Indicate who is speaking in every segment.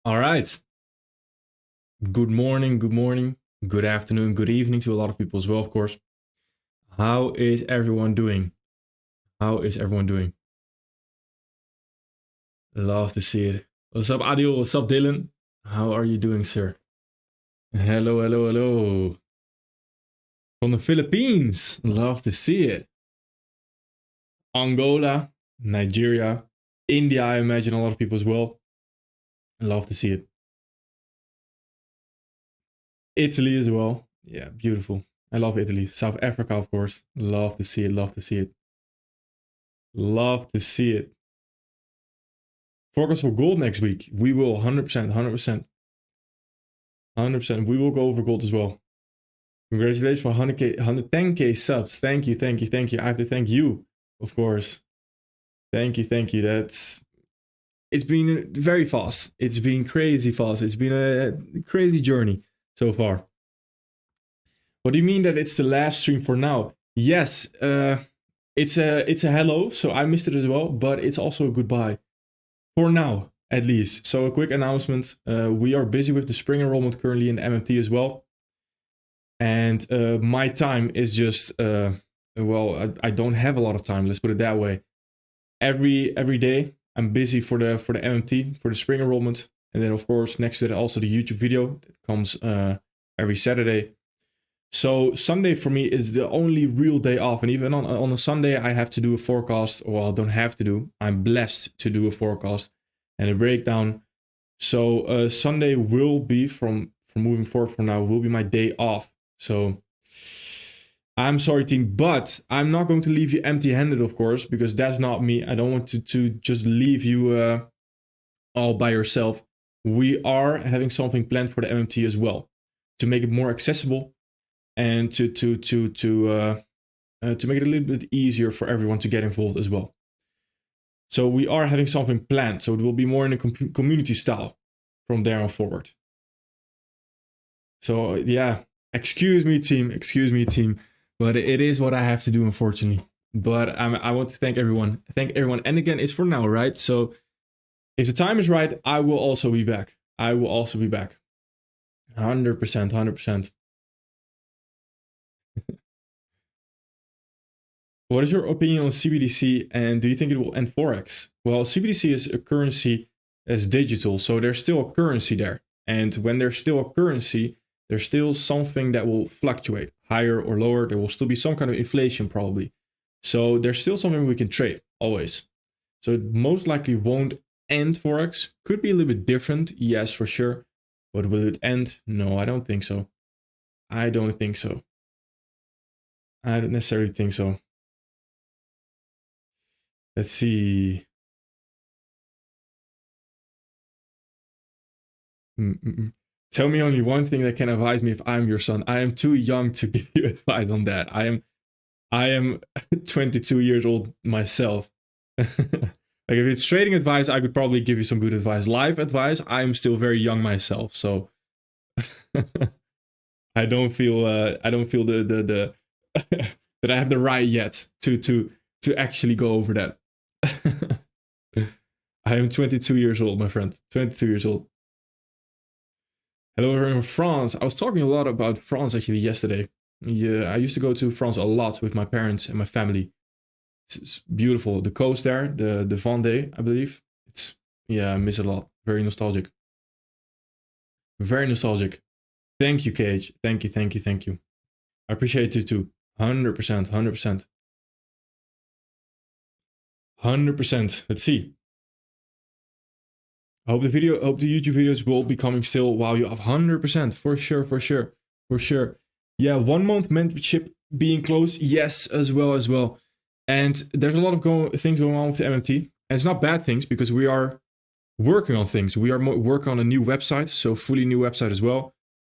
Speaker 1: All right. Good morning, good afternoon, good evening to a lot of people as well, of course. How is everyone doing? How is everyone doing? Love to see it. What's up, Adil? What's up, Dylan? How are you doing, sir? Hello, hello, hello. From the Philippines. Love to see it. Angola, Nigeria, India, I imagine a lot of people as well. Love to see it. Italy as well. Yeah, beautiful. I love Italy. South Africa, of course. Love to see it. Love to see it. Love to see it. Forecast for gold next week. We will 100%, 100%. 100%. We will go over gold as well. Congratulations for 100k, 110k subs. Thank you, thank you, thank you. I have to thank you, of course. Thank you, thank you. It's been very fast. It's been crazy fast. It's been a crazy journey so far. What do you mean that it's the last stream for now? Yes, it's a hello, so I missed it as well, but it's also a goodbye. For now, at least. So a quick announcement. We are busy with the spring enrollment currently in the MMT as well. And my time is just, well, I don't have a lot of time, let's put it that way. Every day, I'm busy for the MMT, for the spring enrollment. And then, of course, next to that, also the YouTube video that comes every Saturday. So Sunday for me is the only real day off. And even on a Sunday, I have to do a forecast. Well, I don't have to do. I'm blessed to do a forecast and a breakdown. So Sunday will be, from moving forward from now, will be my day off. So I'm sorry, team, but I'm not going to leave you empty-handed, of course, because that's not me. I don't want to just leave you all by yourself. We are having something planned for the MMT as well, to make it more accessible and to make it a little bit easier for everyone to get involved as well. So we are having something planned. So it will be more in a community style from there on forward. So yeah, excuse me, team, but it is what I have to do, unfortunately. But I want to thank everyone. And again, it's for now, right? So if the time is right, I will also be back. 100%, 100%. What is your opinion on CBDC, and do you think it will end Forex? Well, CBDC is a currency as digital, so there's still a currency there. And when there's still a currency, there's still something that will fluctuate, higher or lower. There will still be some kind of inflation probably. So there's still something we can trade, always. So it most likely won't end Forex. Could be a little bit different, yes, for sure. But will it end? No, I don't think so. I don't necessarily think so. Let's see. Tell me only one thing that can advise me if I'm your son. I am too young to give you advice on that. I am 22 years old myself. Like if it's trading advice, I could probably give you some good advice. Life advice, I'm still very young myself, so I don't feel the that I have the right yet to actually go over that. I am 22 years old, my friend. 22 years old. Hello, everyone from France. I was talking a lot about France actually yesterday. Yeah, I used to go to France a lot with my parents and my family. It's beautiful. The coast there, the Vendée, I believe. Yeah, I miss it a lot. Very nostalgic. Very nostalgic. Thank you, Cage. Thank you. I appreciate you too. 100%, 100%. 100%. Let's see. I hope the YouTube videos will be coming still while you have 100%. For sure. Yeah, 1 month mentorship being closed. Yes, as well. And there's a lot of things going on with the MMT. And it's not bad things, because we are working on things. We are working on a new website, so fully new website as well.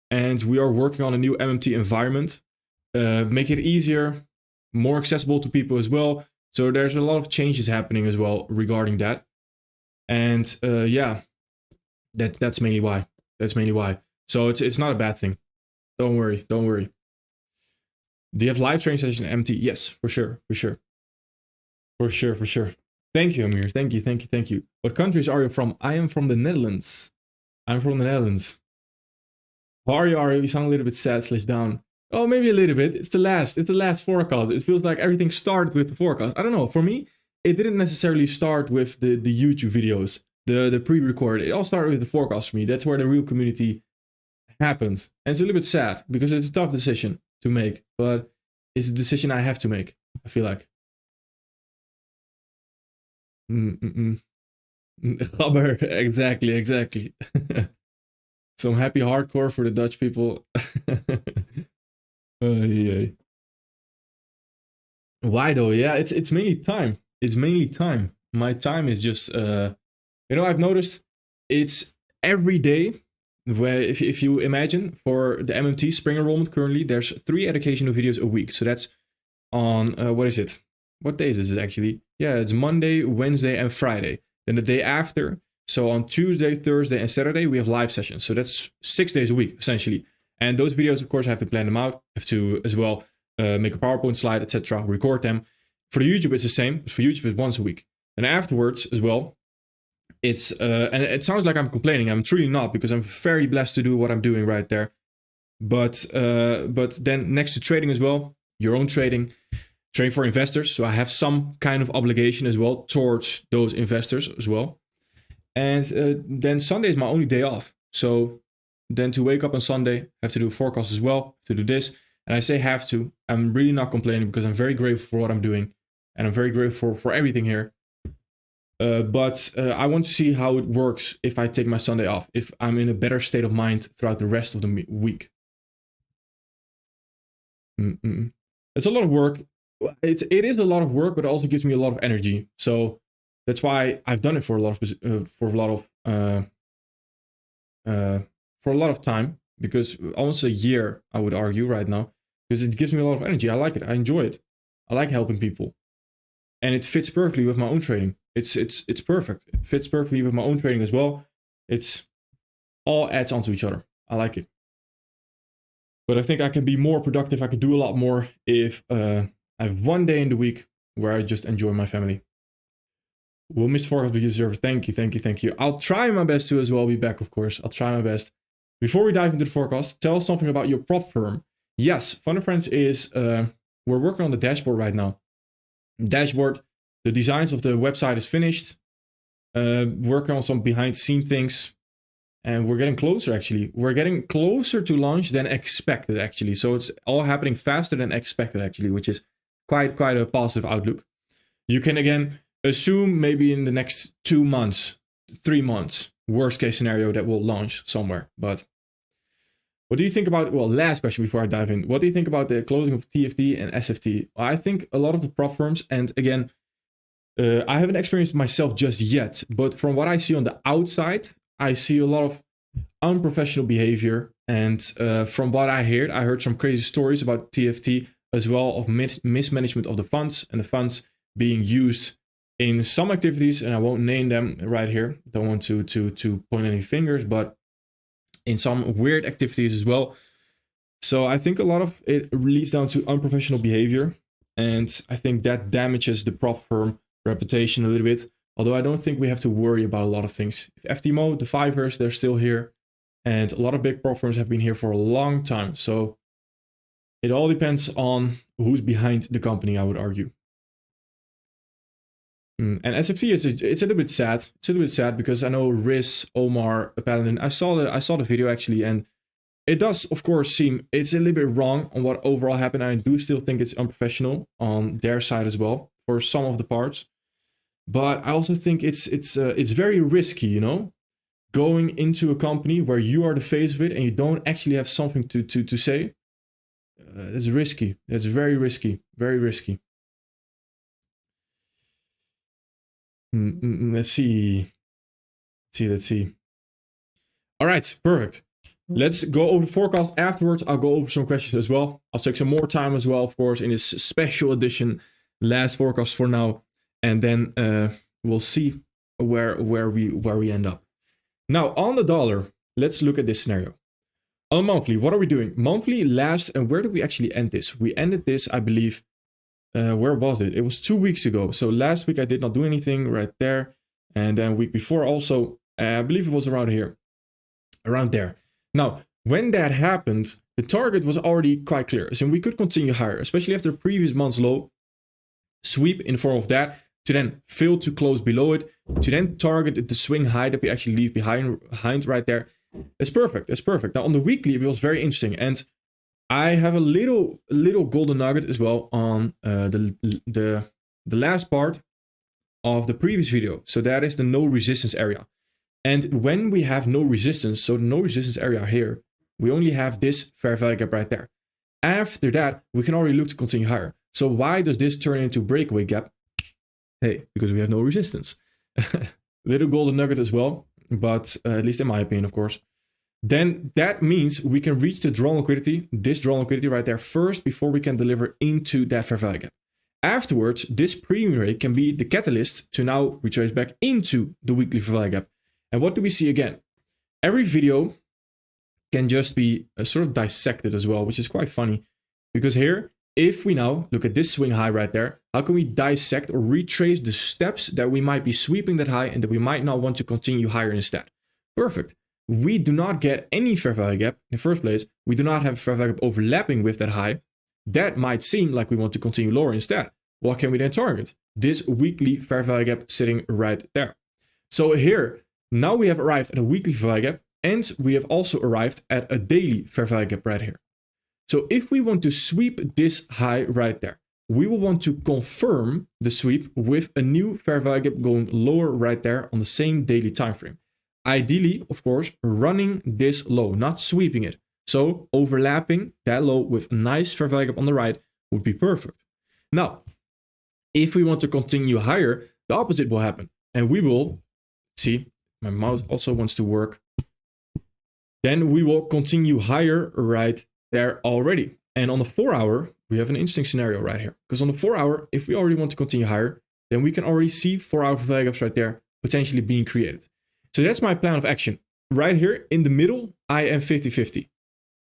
Speaker 1: And we are working on a new MMT environment. Make it easier, more accessible to people as well. So there's a lot of changes happening as well regarding that. And yeah, that's mainly why. So it's not a bad thing. Don't worry. Do you have live training session MT? Yes, for sure. Thank you, Amir. Thank you. What countries are you from? I am from the Netherlands. I'm from the Netherlands. How are you, Ari? You sound a little bit sad / down. Oh, maybe a little bit. It's the last forecast. It feels like everything started with the forecast. I don't know. For me, it didn't necessarily start with the YouTube videos, the pre-recorded. It all started with the forecast for me. That's where the real community happens. And it's a little bit sad because it's a tough decision to make, but it's a decision I have to make, I feel like. Gabber, exactly. Some happy hardcore for the Dutch people. Why though? Yeah, it's mainly time. It's mainly time. My time is just I've noticed it's every day. Where if you imagine for the MMT spring enrollment currently, there's 3 educational videos a week. So that's on what is it? What days is it actually? Yeah, it's Monday, Wednesday, and Friday. Then the day after, so on Tuesday, Thursday, and Saturday, we have live sessions. So that's 6 days a week essentially. And those videos, of course, I have to plan them out. I have to as well make a PowerPoint slide, etc. Record them. For the YouTube, it's the same. For YouTube, it's once a week. And afterwards as well, it's and it sounds like I'm complaining. I'm truly not, because I'm very blessed to do what I'm doing right there. But then next to trading as well, your own trading for investors. So I have some kind of obligation as well towards those investors as well. And then Sunday is my only day off. So then to wake up on Sunday, have to do a forecast as well, to do this. And I say have to. I'm really not complaining because I'm very grateful for what I'm doing. And I'm very grateful for everything here. But I want to see how it works if I take my Sunday off, if I'm in a better state of mind throughout the rest of the week. It's a lot of work. It is a lot of work, but it also gives me a lot of energy. So that's why I've done it for a lot of time, because almost a year, I would argue right now, because it gives me a lot of energy. I like it. I enjoy it. I like helping people, and it fits perfectly with my own trading. It's perfect. It fits perfectly with my own trading as well. It's all adds onto each other. I like it. But I think I can be more productive. I can do a lot more if I have one day in the week where I just enjoy my family. We'll miss forecast because you deserve. Thank you. I'll try my best to as well be back, of course. I'll try my best. Before we dive into the forecast, tell us something about your prop firm. Yes, Fun and Friends is, we're working on the dashboard right now. Dashboard, the designs of the website is finished. Working on some behind the scene things. And we're getting closer, actually. We're getting closer to launch than expected, actually. So it's all happening faster than expected, actually, which is quite a positive outlook. You can, again, assume maybe in the next 2 months, 3 months, worst case scenario, that will launch somewhere. But what do you think about, well, last question before I dive in. What do you think about the closing of TFT and SFT? I think a lot of the prop firms, and again, I haven't experienced myself just yet, but from what I see on the outside, I see a lot of unprofessional behavior. And from what I heard some crazy stories about TFT as well, of mismanagement of the funds, and the funds being used in some activities, and I won't name them right here. Don't want to point any fingers, but in some weird activities as well. So I think a lot of it leads down to unprofessional behavior, and I think that damages the prop firm reputation a little bit. Although I don't think we have to worry about a lot of things. FTMO, the Fivers, they're still here, and a lot of big prop firms have been here for a long time. So it all depends on who's behind the company, I would argue. And SFT it's a little bit sad. It's a little bit sad because I know Riz, Omar, Paladin. I saw the video actually, and it does, of course, seem it's a little bit wrong on what overall happened. I do still think it's unprofessional on their side as well for some of the parts. But I also think it's very risky, you know, going into a company where you are the face of it and you don't actually have something to say. It's risky. It's very risky. Very risky. Let's see. All right, perfect. Let's go over the forecast afterwards. I'll go over some questions as well. I'll take some more time as well, of course, in this special edition, last forecast for now, and then we'll see where we end up. Now on the dollar, let's look at this scenario. On monthly, what are we doing? Monthly last, and where did we actually end this? We ended this, I believe. Where was it? It was 2 weeks ago. So last week I did not do anything right there, and then week before also, I believe it was around here. around there. Now, when that happened, the target was already quite clear. So we could continue higher, especially after the previous month's low, sweep in the form of that, to then fail to close below it, to then target the swing high that we actually leave behind right there. That's perfect. That's perfect. Now on the weekly, it was very interesting. And I have a little golden nugget as well on the last part of the previous video. So that is the no resistance area. And when we have no resistance, so the no resistance area here, we only have this fair value gap right there. After that, we can already look to continue higher. So why does this turn into breakaway gap? Hey, because we have no resistance. Little golden nugget as well, but at least in my opinion, of course. Then that means we can reach the drawn liquidity, this drawn liquidity right there first before we can deliver into that fair value gap. Afterwards, this premium rate can be the catalyst to now retrace back into the weekly fair value gap. And what do we see again? Every video can just be sort of dissected as well, which is quite funny. Because here, if we now look at this swing high right there, how can we dissect or retrace the steps that we might be sweeping that high and that we might not want to continue higher instead? Perfect. We do not get any fair value gap in the first place. We do not have a fair value gap overlapping with that high. That might seem like we want to continue lower instead. What can we then target? This weekly fair value gap sitting right there. So here, now we have arrived at a weekly fair value gap, and we have also arrived at a daily fair value gap right here. So if we want to sweep this high right there, we will want to confirm the sweep with a new fair value gap going lower right there on the same daily time frame. Ideally, of course, running this low, not sweeping it. So overlapping that low with a nice fair value gap on the right would be perfect. Now, if we want to continue higher, the opposite will happen. And we will, see, my mouse also wants to work. Then we will continue higher right there already. And on the 4 hour, we have an interesting scenario right here. Because on the 4 hour, if we already want to continue higher, then we can already see 4 hour value gaps right there potentially being created. So that's my plan of action. Right here in the middle, I am 50-50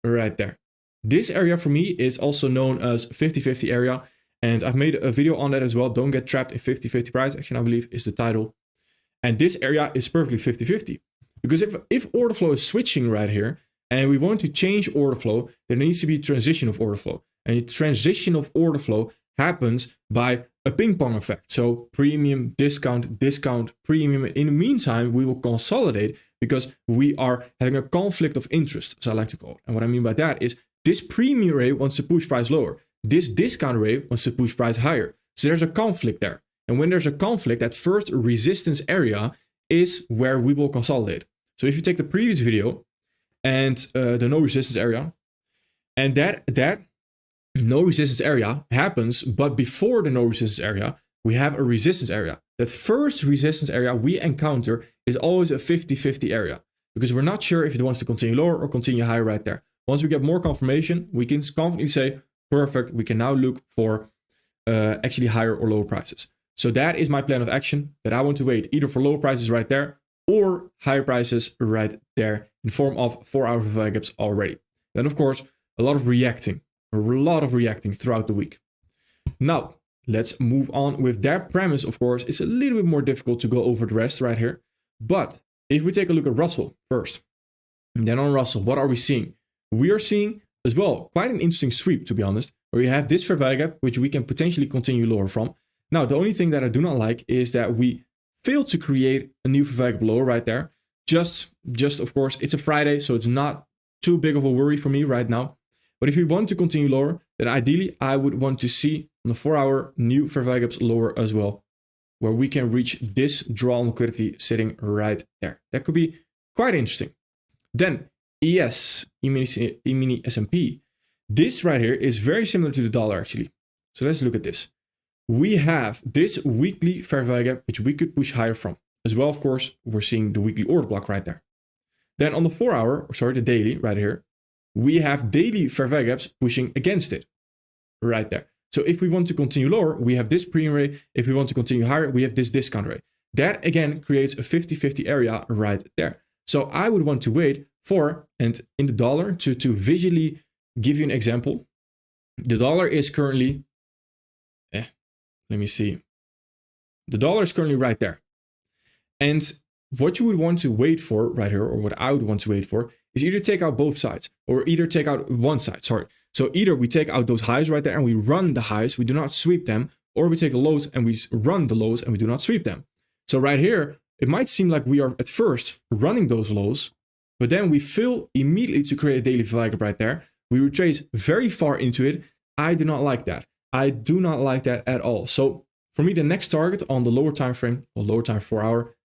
Speaker 1: right there. This area for me is also known as 50-50 area. And I've made a video on that as well. Don't get trapped in 50-50 price action, I believe is the title. And this area is perfectly 50-50. Because if order flow is switching right here, and we want to change order flow, there needs to be transition of order flow. And the transition of order flow happens by a ping pong effect. So premium, discount, discount, premium. In the meantime, we will consolidate because we are having a conflict of interest, so I like to call it. And what I mean by that is this premium rate wants to push price lower. This discount rate wants to push price higher. So there's a conflict there. And when there's a conflict, that first resistance area is where we will consolidate. So if you take the previous video and the no resistance area, and that no resistance area happens, but before the no resistance area, we have a resistance area. That first resistance area we encounter is always a 50-50 area because we're not sure if it wants to continue lower or continue higher right there. Once we get more confirmation, we can confidently say, perfect, we can now look for actually higher or lower prices. So that is my plan of action, that I want to wait either for lower prices right there or higher prices right there in form of 4 hour value gaps already. Then of course, a lot of reacting throughout the week. Now, let's move on with that premise. Of course, it's a little bit more difficult to go over the rest right here. But if we take a look at Russell first, and then on Russell, what are we seeing? We are seeing as well quite an interesting sweep, to be honest, where we have this fair value gap, which we can potentially continue lower from. Now, the only thing that I do not like is that we failed to create a new fair value gap lower right there. Just of course, it's a Friday, so it's not too big of a worry for me right now. But if we want to continue lower, then ideally I would want to see on the 4 hour new fair value gaps lower as well, where we can reach this drawn liquidity sitting right there. That could be quite interesting. Then ES, E-mini S&P. This right here is very similar to the dollar actually. So let's look at this. We have this weekly fair value gap, which we could push higher from. As well, of course, we're seeing the weekly order block right there. Then on the 4 hour, the daily right here, we have daily fair value gaps pushing against it right there. So if we want to continue lower, we have this premium rate. If we want to continue higher, we have this discount rate. That again creates a 50-50 area right there. So I would want to wait for, and in the dollar, to visually give you an example, the dollar is currently, let me see. The dollar is currently right there. And what you would want to wait for right here, or what I would want to wait for, is either take out both sides or either take out one side, sorry. So either we take out those highs right there and we run the highs, we do not sweep them, or we take the lows and we run the lows and we do not sweep them. So right here, it might seem like we are at first running those lows, but then we fail immediately to create a daily value gap right there. We retrace very far into it. I do not like that. I do not like that at all. So for me, the next target on the lower time frame, or lower time 4 hour,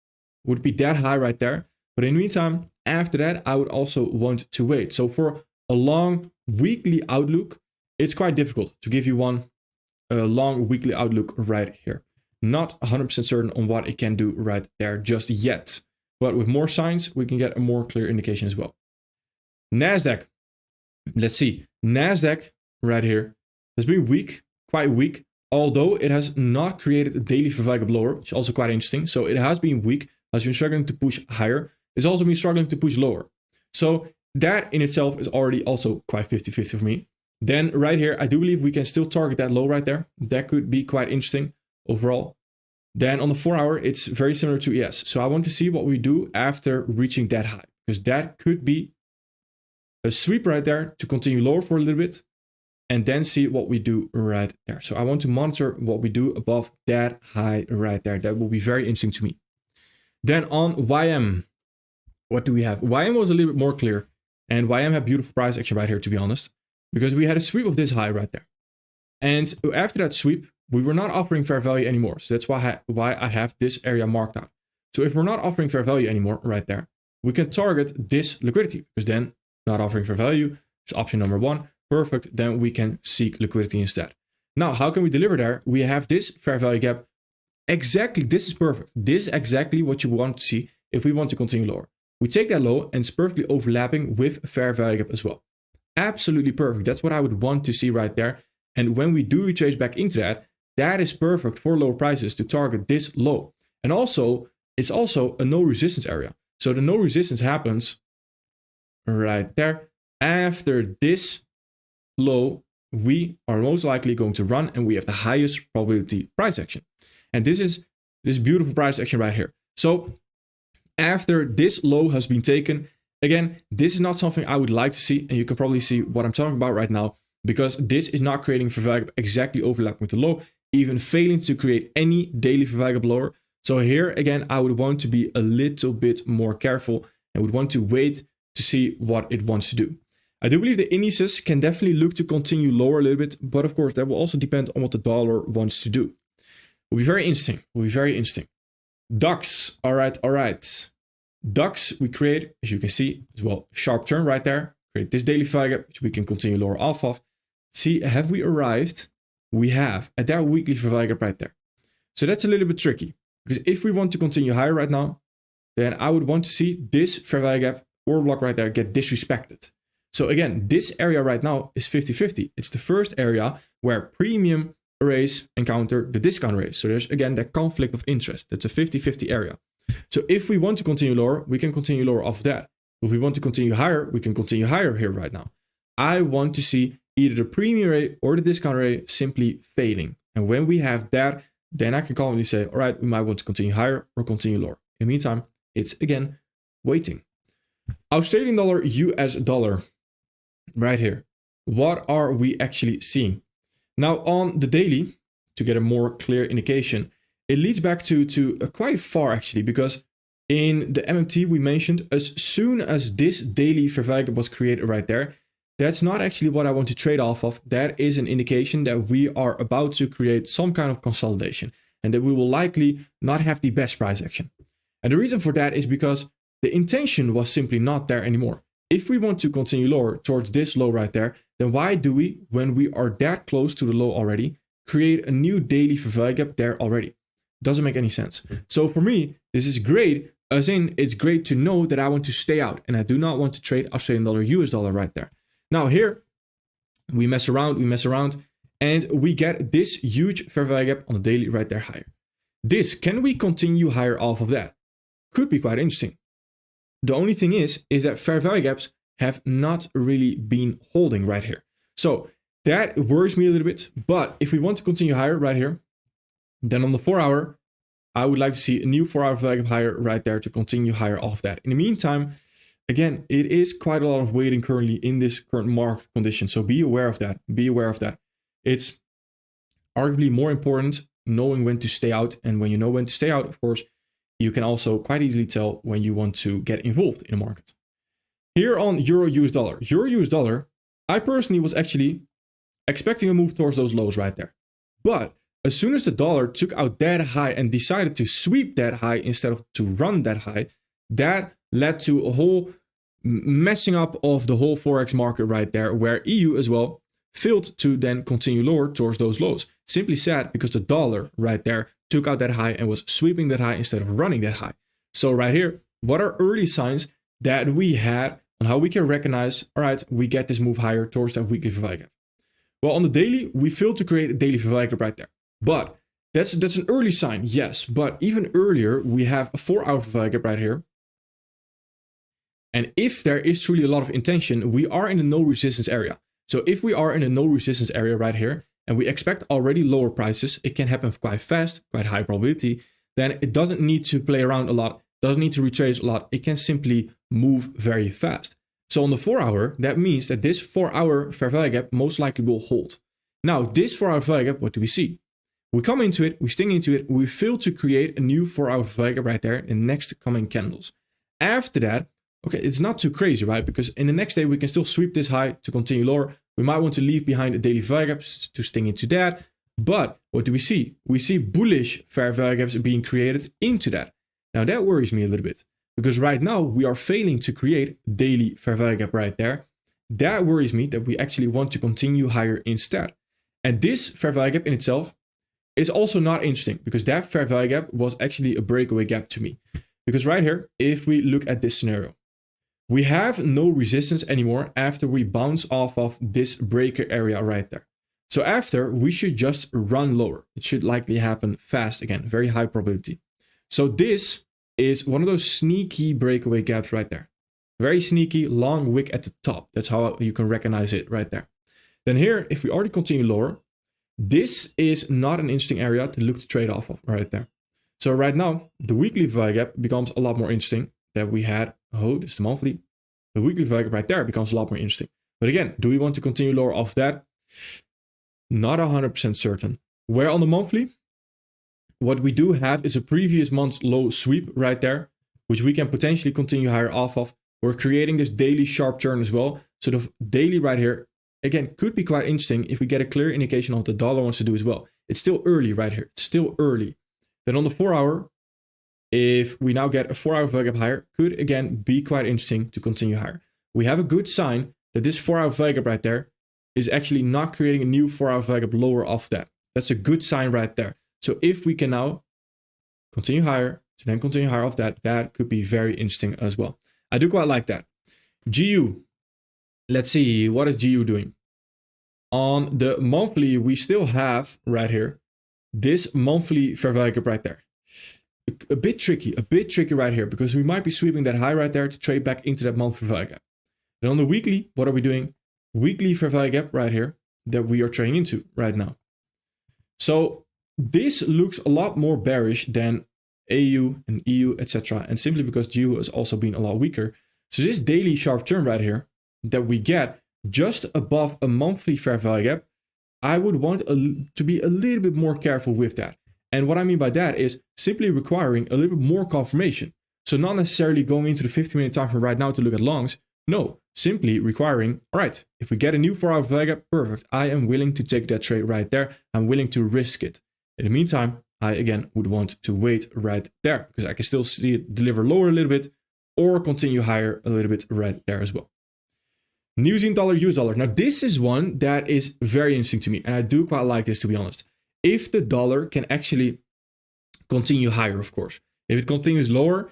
Speaker 1: would be that high right there. But in the meantime, after that, I would also want to wait. So for a long weekly outlook, it's quite difficult to give you a long weekly outlook right here. Not 100% certain on what it can do right there just yet. But with more signs, we can get a more clear indication as well. NASDAQ. Let's see. NASDAQ right here has been weak, quite weak. Although it has not created a daily value gap lower, which is also quite interesting. So it has been weak, has been struggling to push higher. It's also been struggling to push lower. So that in itself is already also quite 50-50 for me. Then right here, I do believe we can still target that low right there. That could be quite interesting overall. Then on the 4 hour, it's very similar to ES. So I want to see what we do after reaching that high, because that could be a sweep right there to continue lower for a little bit and then see what we do right there. So I want to monitor what we do above that high right there. That will be very interesting to me. Then on YM, what do we have? YM was a little bit more clear, and YM had beautiful price action right here, to be honest, because we had a sweep of this high right there. And after that sweep, we were not offering fair value anymore. So that's why I have this area marked out. So if we're not offering fair value anymore right there, we can target this liquidity, because then not offering fair value is option number one. Perfect. Then we can seek liquidity instead. Now, how can we deliver there? We have this fair value gap. Exactly. This is perfect. This is exactly what you want to see if we want to continue lower. We take that low and it's perfectly overlapping with fair value gap as well. Absolutely perfect. That's what I would want to see right there. And when we do retrace back into that, that is perfect for lower prices to target this low. And also, it's also a no resistance area. So the no resistance happens right there. After this low, we are most likely going to run, and we have the highest probability price action. And this is this beautiful price action right here. So after this low has been taken, again, this is not something I would like to see. And you can probably see what I'm talking about right now, because this is not creating fair value gap exactly overlapping with the low, even failing to create any daily fair value gap lower. So here again, I would want to be a little bit more careful and would want to wait to see what it wants to do. I do believe the indices can definitely look to continue lower a little bit, but of course that will also depend on what the dollar wants to do. Will be very interesting. Will be very interesting. DAX. All right. DAX we create, as you can see, as well, sharp turn right there. Create this daily value gap, which we can continue lower off of. See, have we arrived? We have at that weekly value gap right there. So that's a little bit tricky, because if we want to continue higher right now, then I would want to see this fair value gap or block right there get disrespected. So again, this area right now is 50-50. It's the first area where premium arrays encounter the discount arrays. So there's again that conflict of interest. That's a 50-50 area. So if we want to continue lower, we can continue lower off that. If we want to continue higher, we can continue higher here right now. I want to see either the premium array or the discount array simply failing. And when we have that, then I can calmly say, all right, we might want to continue higher or continue lower. In the meantime, it's again waiting. Australian dollar, US dollar, right here. What are we actually seeing? Now on the daily, to get a more clear indication, it leads back to quite far actually, because in the MMT we mentioned as soon as this daily fair value gap was created right there, that's not actually what I want to trade off of. That is an indication that we are about to create some kind of consolidation and that we will likely not have the best price action. And the reason for that is because the intention was simply not there anymore. If we want to continue lower towards this low right there, then why do we, when we are that close to the low already, create a new daily fair value gap there already? Doesn't make any sense. So for me, this is great, as in it's great to know that I want to stay out and I do not want to trade Australian dollar, US dollar right there. Now here, we mess around, and we get this huge fair value gap on the daily right there higher. This, can we continue higher off of that? Could be quite interesting. The only thing is that fair value gaps have not really been holding right here. So that worries me a little bit, but if we want to continue higher right here, then on the 4 hour, I would like to see a new 4-hour value gap higher right there to continue higher off that. In the meantime, again, it is quite a lot of waiting currently in this current market condition. So be aware of that. Be aware of that. It's arguably more important knowing when to stay out. And when you know when to stay out, of course, you can also quite easily tell when you want to get involved in the market. Here on Euro-US dollar. Euro-US dollar, I personally was actually expecting a move towards those lows right there. But as soon as the dollar took out that high and decided to sweep that high instead of to run that high, that led to a whole messing up of the whole Forex market right there, where EU as well failed to then continue lower towards those lows. Simply said, because the dollar right there took out that high and was sweeping that high instead of running that high. So right here, what are early signs that we had on how we can recognize, all right, we get this move higher towards that weekly fair value gap? Well, on the daily, we failed to create a daily fair value gap right there. But that's an early sign, yes. But even earlier, we have a 4-hour fair value gap right here. And if there is truly a lot of intention, we are in the no resistance area. So if we are in a no resistance area right here, and we expect already lower prices, it can happen quite fast, quite high probability, then it doesn't need to play around a lot, doesn't need to retrace a lot, it can simply move very fast. So on the 4-hour, that means that this 4-hour fair value gap most likely will hold. Now, this 4-hour value gap, what do we see? We come into it, we sting into it, we fail to create a new 4-hour value gap right there in the next coming candles. After that, okay, it's not too crazy, right? Because in the next day, we can still sweep this high to continue lower. We might want to leave behind a daily value gap to sting into that. But what do we see? We see bullish fair value gaps being created into that. Now that worries me a little bit, because right now we are failing to create daily fair value gap right there. That worries me that we actually want to continue higher instead. And this fair value gap in itself is also not interesting, because that fair value gap was actually a breakaway gap to me. Because right here, if we look at this scenario, we have no resistance anymore after we bounce off of this breaker area right there. So after, we should just run lower. It should likely happen fast again, very high probability. So this is one of those sneaky breakaway gaps right there. Very sneaky, long wick at the top. That's how you can recognize it right there. Then here, if we already continue lower, this is not an interesting area to look to trade off of right there. So right now, the weekly value gap becomes a lot more interesting that we had. Oh, this is the monthly. The weekly value gap right there becomes a lot more interesting. But again, do we want to continue lower off that? Not 100% certain. Where on the monthly, what we do have is a previous month's low sweep right there, which we can potentially continue higher off of. We're creating this daily sharp turn as well. So the daily right here, again, could be quite interesting if we get a clear indication of what the dollar wants to do as well. It's still early right here. It's still early. Then on the 4-hour, if we now get a 4-hour value gap higher, could again be quite interesting to continue higher. We have a good sign that this 4-hour value gap right there is actually not creating a new 4-hour value gap lower off that. That's a good sign right there. So if we can now continue higher, to then continue higher off that, that could be very interesting as well. I do quite like that. GU. Let's see, what is GU doing? On the monthly, we still have right here this monthly fair value gap right there. A bit tricky right here, because we might be sweeping that high right there to trade back into that monthly fair value gap. And on the weekly, what are we doing? Weekly fair value gap right here that we are trading into right now. So this looks a lot more bearish than AU and EU, etc. And simply because GU has also been a lot weaker. So this daily sharp turn right here that we get just above a monthly fair value gap, I would want to be a little bit more careful with that. And what I mean by that is simply requiring a little bit more confirmation. So not necessarily going into the 15-minute time frame right now to look at longs. No, simply requiring, all right, if we get a new 4-hour value gap, perfect. I am willing to take that trade right there. I'm willing to risk it. In the meantime, I again would want to wait right there, because I can still see it deliver lower a little bit or continue higher a little bit right there as well. New Zealand dollar, US dollar. Now this is one that is very interesting to me, and I do quite like this, to be honest. If the dollar can actually continue higher, of course. If it continues lower,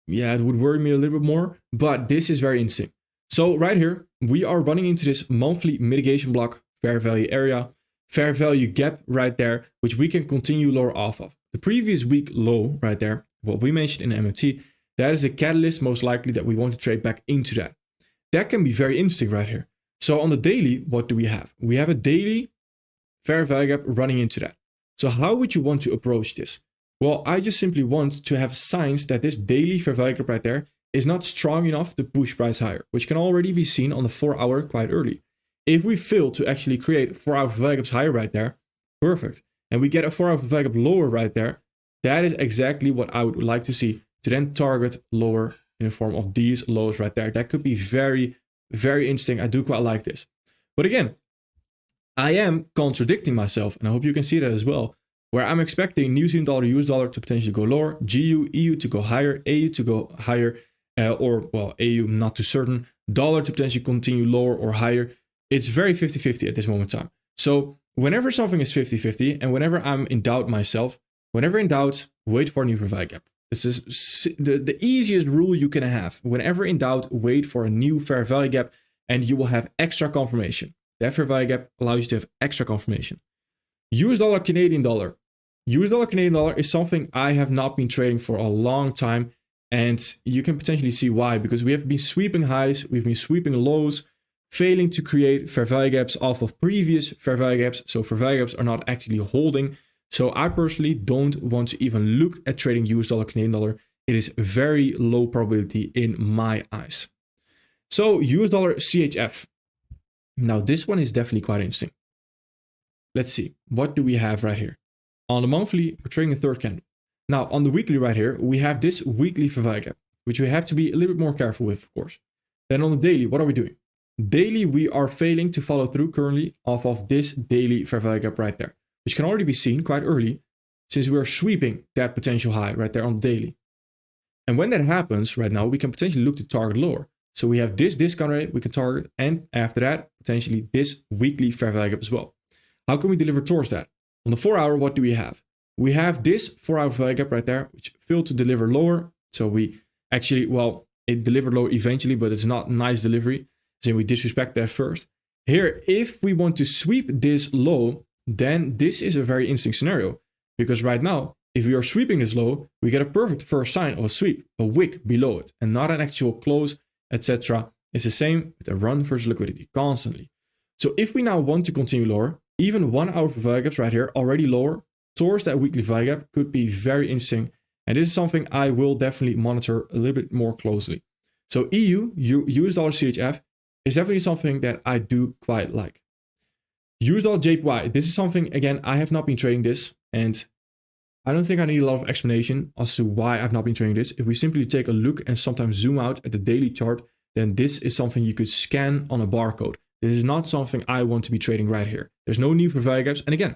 Speaker 1: yeah, it would worry me a little bit more, but this is very interesting. So right here, we are running into this monthly mitigation block, fair value area, fair value gap right there, which we can continue lower off of. The previous week low right there, what we mentioned in the MMT, that is the catalyst most likely that we want to trade back into that. That can be very interesting right here. So on the daily, what do we have? We have a daily fair value gap running into that. So how would you want to approach this? Well, I just simply want to have signs that this daily fair value gap right there is not strong enough to push price higher, which can already be seen on the 4 hour quite early. If we fail to actually create 4 hour fair value gaps higher right there, perfect. And we get a 4 hour fair value gap lower right there, that is exactly what I would like to see, to then target lower in the form of these lows right there. That could be very, very interesting. I do quite like this. But again, I am contradicting myself, and I hope you can see that as well, where I'm expecting New Zealand dollar, US dollar to potentially go lower, GU, EU to go higher, AU to go higher, or well, AU not too certain, dollar to potentially continue lower or higher. It's very 50-50 at this moment in time. So whenever something is 50-50, and whenever I'm in doubt myself, whenever in doubt, wait for a new fair value gap. This is the easiest rule you can have. Whenever in doubt, wait for a new fair value gap, and you will have extra confirmation. That fair value gap allows you to have extra confirmation. US dollar, Canadian dollar. US dollar, Canadian dollar is something I have not been trading for a long time. And you can potentially see why, because we have been sweeping highs, we've been sweeping lows, failing to create fair value gaps off of previous fair value gaps. So fair value gaps are not actually holding. So I personally don't want to even look at trading US dollar, Canadian dollar. It is very low probability in my eyes. So US dollar, CHF. Now this one is definitely quite interesting. Let's see, what do we have right here? On the monthly, we're trading a third candle. Now on the weekly right here, we have this weekly fair value gap, which we have to be a little bit more careful with, of course. Then on the daily, what are we doing? Daily, we are failing to follow through currently off of this daily fair value gap right there, which can already be seen quite early since we are sweeping that potential high right there on the daily. And when that happens right now, we can potentially look to target lower. So we have this discount rate we can target, and after that, potentially this weekly fair value gap as well. How can we deliver towards that? On the 4 hour, what do we have? We have this 4 hour value gap right there, which failed to deliver lower. So we actually, well, it delivered lower eventually, but it's not nice delivery. So we disrespect that first. Here, if we want to sweep this low, then this is a very interesting scenario, because right now, if we are sweeping this low, we get a perfect first sign of a sweep, a wick below it, and not an actual close, etc. It's the same with a run versus liquidity constantly. So if we now want to continue lower, even 1 hour for value gaps right here, already lower towards that weekly value gap, could be very interesting. And this is something I will definitely monitor a little bit more closely. So EU, US dollar CHF, is definitely something that I do quite like. US dollar JPY, this is something, again, I have not been trading this, and I don't think I need a lot of explanation as to why I've not been trading this. If we simply take a look and sometimes zoom out at the daily chart, then this is something you could scan on a barcode. This is not something I want to be trading right here. There's no need for value gaps. And again,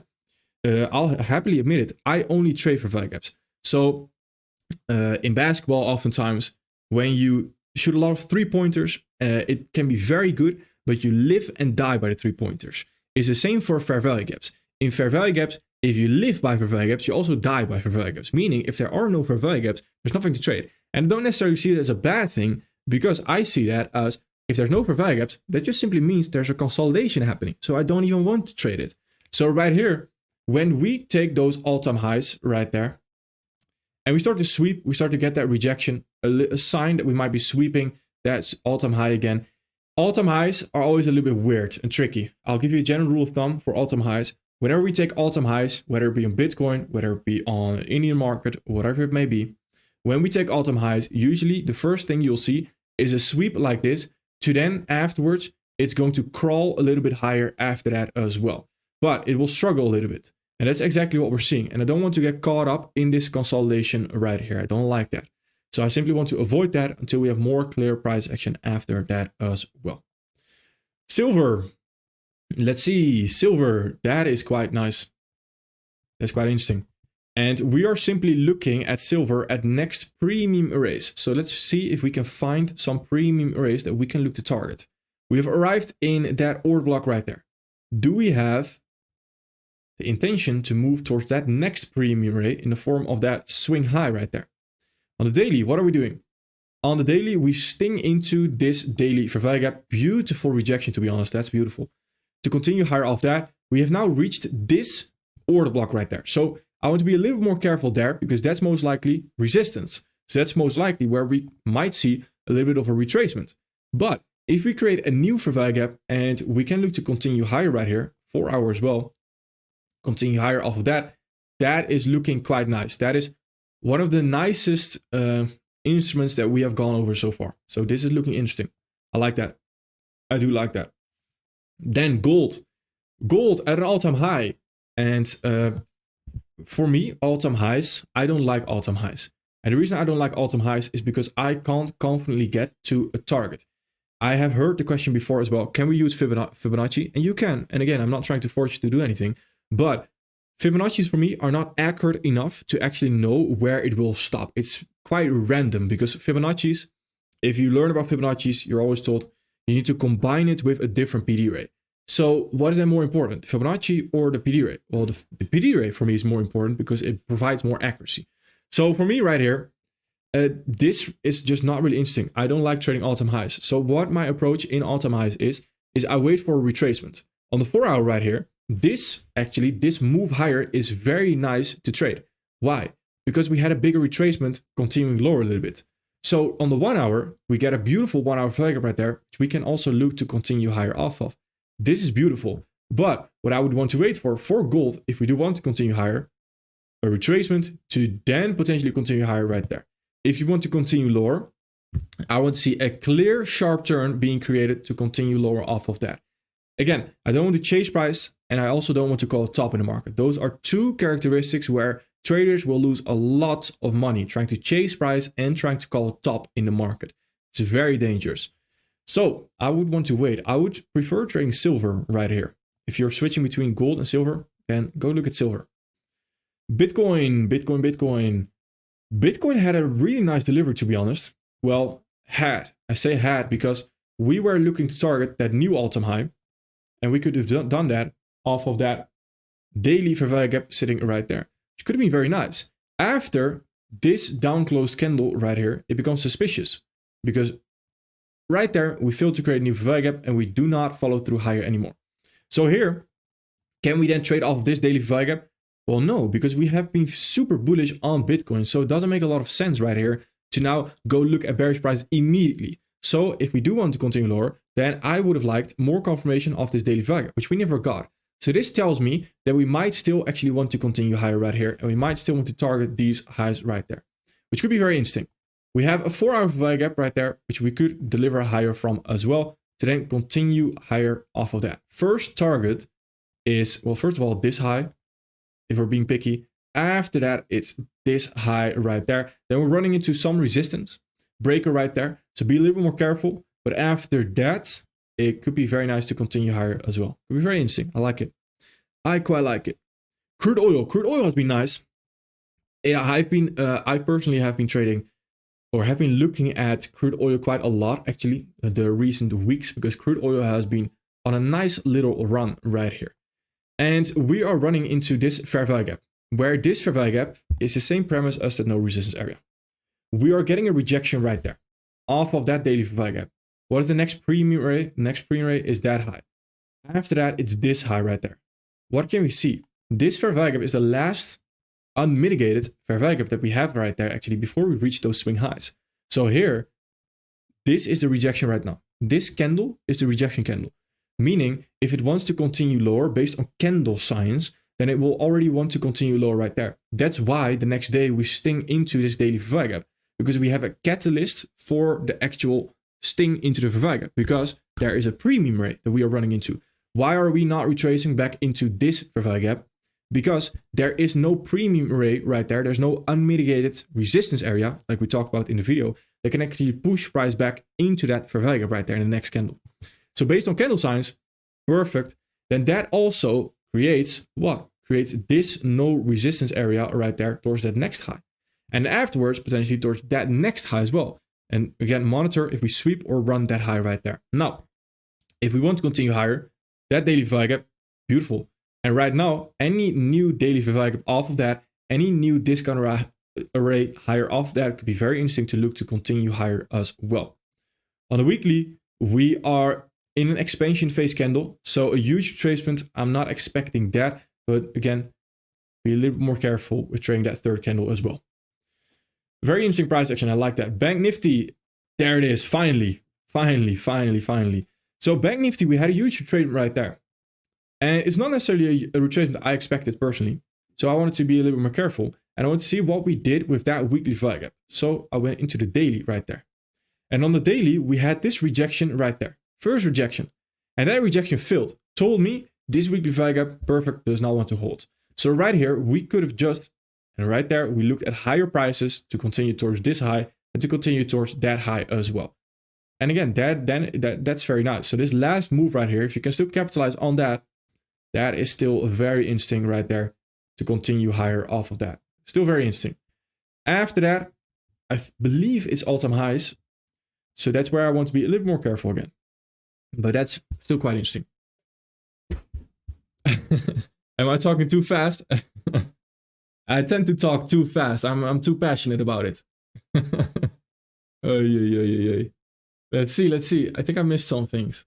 Speaker 1: I'll happily admit it, I only trade for value gaps. So in basketball, oftentimes, when you shoot a lot of three-pointers, it can be very good, but you live and die by the three-pointers. It's the same for fair value gaps. In fair value gaps, if you live by fair value gaps, you also die by fair value gaps. Meaning, if there are no fair value gaps, there's nothing to trade. And I don't necessarily see it as a bad thing, because I see that as, if there's no fair value gaps, that just simply means there's a consolidation happening. So I don't even want to trade it. So right here, when we take those all-time highs right there, and we start to sweep, we start to get that rejection, a sign that we might be sweeping that all-time high again. All-time highs are always a little bit weird and tricky. I'll give you a general rule of thumb for all-time highs. Whenever we take all-time highs, whether it be on Bitcoin, whether it be on Indian market, whatever it may be, when we take all-time highs, usually the first thing you'll see is a sweep like this, to then afterwards, it's going to crawl a little bit higher after that as well. But it will struggle a little bit. And that's exactly what we're seeing. And I don't want to get caught up in this consolidation right here. I don't like that. So I simply want to avoid that until we have more clear price action after that as well. Silver. Let's see. Silver. That is quite nice. That's quite interesting. And we are simply looking at silver at next premium arrays. So let's see if we can find some premium arrays that we can look to target. We have arrived in that order block right there. Do we have the intention to move towards that next premium array in the form of that swing high right there? On the daily, what are we doing? On the daily, we sting into this daily fair value gap. Beautiful rejection, to be honest. That's beautiful. To continue higher off that, we have now reached this order block right there. So I want to be a little more careful there, because that's most likely resistance. So that's most likely where we might see a little bit of a retracement. But if we create a new fair value gap and we can look to continue higher right here, 4 hours as well, continue higher off of that, that is looking quite nice. That is one of the nicest instruments that we have gone over so far. So this is looking interesting. I like that. I do like that. Then gold. Gold at an all-time high. And for me, all-time highs, I don't like all-time highs. And the reason I don't like all-time highs is because I can't confidently get to a target. I have heard the question before as well. Can we use Fibonacci? And you can. And again, I'm not trying to force you to do anything. But Fibonacci's for me are not accurate enough to actually know where it will stop. It's quite random because Fibonacci's, if you learn about Fibonacci's, you're always told you need to combine it with a different PD rate. So what is then more important, Fibonacci or the PD rate? Well, the PD rate for me is more important because it provides more accuracy. So for me right here, this is just not really interesting. I don't like trading all-time highs. So what my approach in all-time highs is I wait for a retracement. On the 4-hour right here, this move higher is very nice to trade. Why? Because we had a bigger retracement continuing lower a little bit. So on the 1 hour, we get a beautiful 1 hour flag right there, which we can also look to continue higher off of. This is beautiful. But what I would want to wait for gold, if we do want to continue higher, a retracement to then potentially continue higher right there. If you want to continue lower, I want to see a clear sharp turn being created to continue lower off of that. Again, I don't want to chase price and I also don't want to call a top in the market. Those are two characteristics where traders will lose a lot of money trying to chase price and trying to call a top in the market. It's very dangerous. So I would want to wait. I would prefer trading silver right here. If you're switching between gold and silver, then go look at silver. Bitcoin. Bitcoin had a really nice delivery, to be honest. Well, I say had because we were looking to target that new all-time high. And we could have done that off of that daily fair value gap sitting right there, which could have been very nice. After this down closed candle right here, it becomes suspicious because right there, we failed to create a new fair value gap and we do not follow through higher anymore. So here, can we then trade off this daily fair value gap? Well, no, because we have been super bullish on Bitcoin. So it doesn't make a lot of sense right here to now go look at bearish price immediately. So if we do want to continue lower, then I would have liked more confirmation of this daily value, which we never got. So this tells me that we might still actually want to continue higher right here. And we might still want to target these highs right there, which could be very interesting. We have a 4-hour value gap right there, which we could deliver higher from as well to then continue higher off of that. First target is, well, first of all, this high, if we're being picky. After that, it's this high right there. Then we're running into some resistance breaker right there. So be a little bit more careful. But after that, it could be very nice to continue higher as well. Could be very interesting. I like it. I quite like it. Crude oil. Crude oil has been nice. Yeah, I personally have been trading or have been looking at crude oil quite a lot actually the recent weeks because crude oil has been on a nice little run right here. And we are running into this fair value gap, where this fair value gap is the same premise as the no resistance area. We are getting a rejection right there off of that daily fair value gap. What is the next premium rate? Next premium rate is that high. After that, it's this high right there. What can we see? This fair value gap is the last unmitigated fair value gap that we have right there actually before we reach those swing highs. So here, this is the rejection right now. This candle is the rejection candle. Meaning, if it wants to continue lower based on candle signs, then it will already want to continue lower right there. That's why the next day we sting into this daily fair value gap, because we have a catalyst for the actual sting into the fair value gap, because there is a premium rate that we are running into. Why are we not retracing back into this fair value gap? Because there is no premium rate right there. There's no unmitigated resistance area, like we talked about in the video, that can actually push price back into that fair value gap right there in the next candle. So based on candle signs, perfect. Then that also creates what? Creates this no resistance area right there towards that next high. And afterwards, potentially towards that next high as well. And again, monitor if we sweep or run that high right there. Now, if we want to continue higher, that daily value gap, beautiful. And right now, any new daily value gap off of that, any new discount array higher off that could be very interesting to look to continue higher as well. On the weekly, we are in an expansion phase candle. So a huge retracement, I'm not expecting that. But again, be a little bit more careful with trading that third candle as well. Very interesting price action. I like that. Bank Nifty, there it is. Finally. So Bank Nifty, we had a huge retracement right there. And it's not necessarily a retracement I expected personally. So I wanted to be a little bit more careful. And I want to see what we did with that weekly value gap. So I went into the daily right there. And on the daily, we had this rejection right there. First rejection. And that rejection failed. Told me this weekly value gap, perfect, does not want to hold. So right here, we could have just, and right there, we looked at higher prices to continue towards this high and to continue towards that high as well. And again, that's very nice. So this last move right here, if you can still capitalize on that, that is still very interesting right there to continue higher off of that. Still very interesting. After that, I believe it's all-time highs. So that's where I want to be a little more careful again. But that's still quite interesting. Am I talking too fast? I tend to talk too fast. I'm too passionate about it. Oh, yeah. Let's see. I think I missed some things.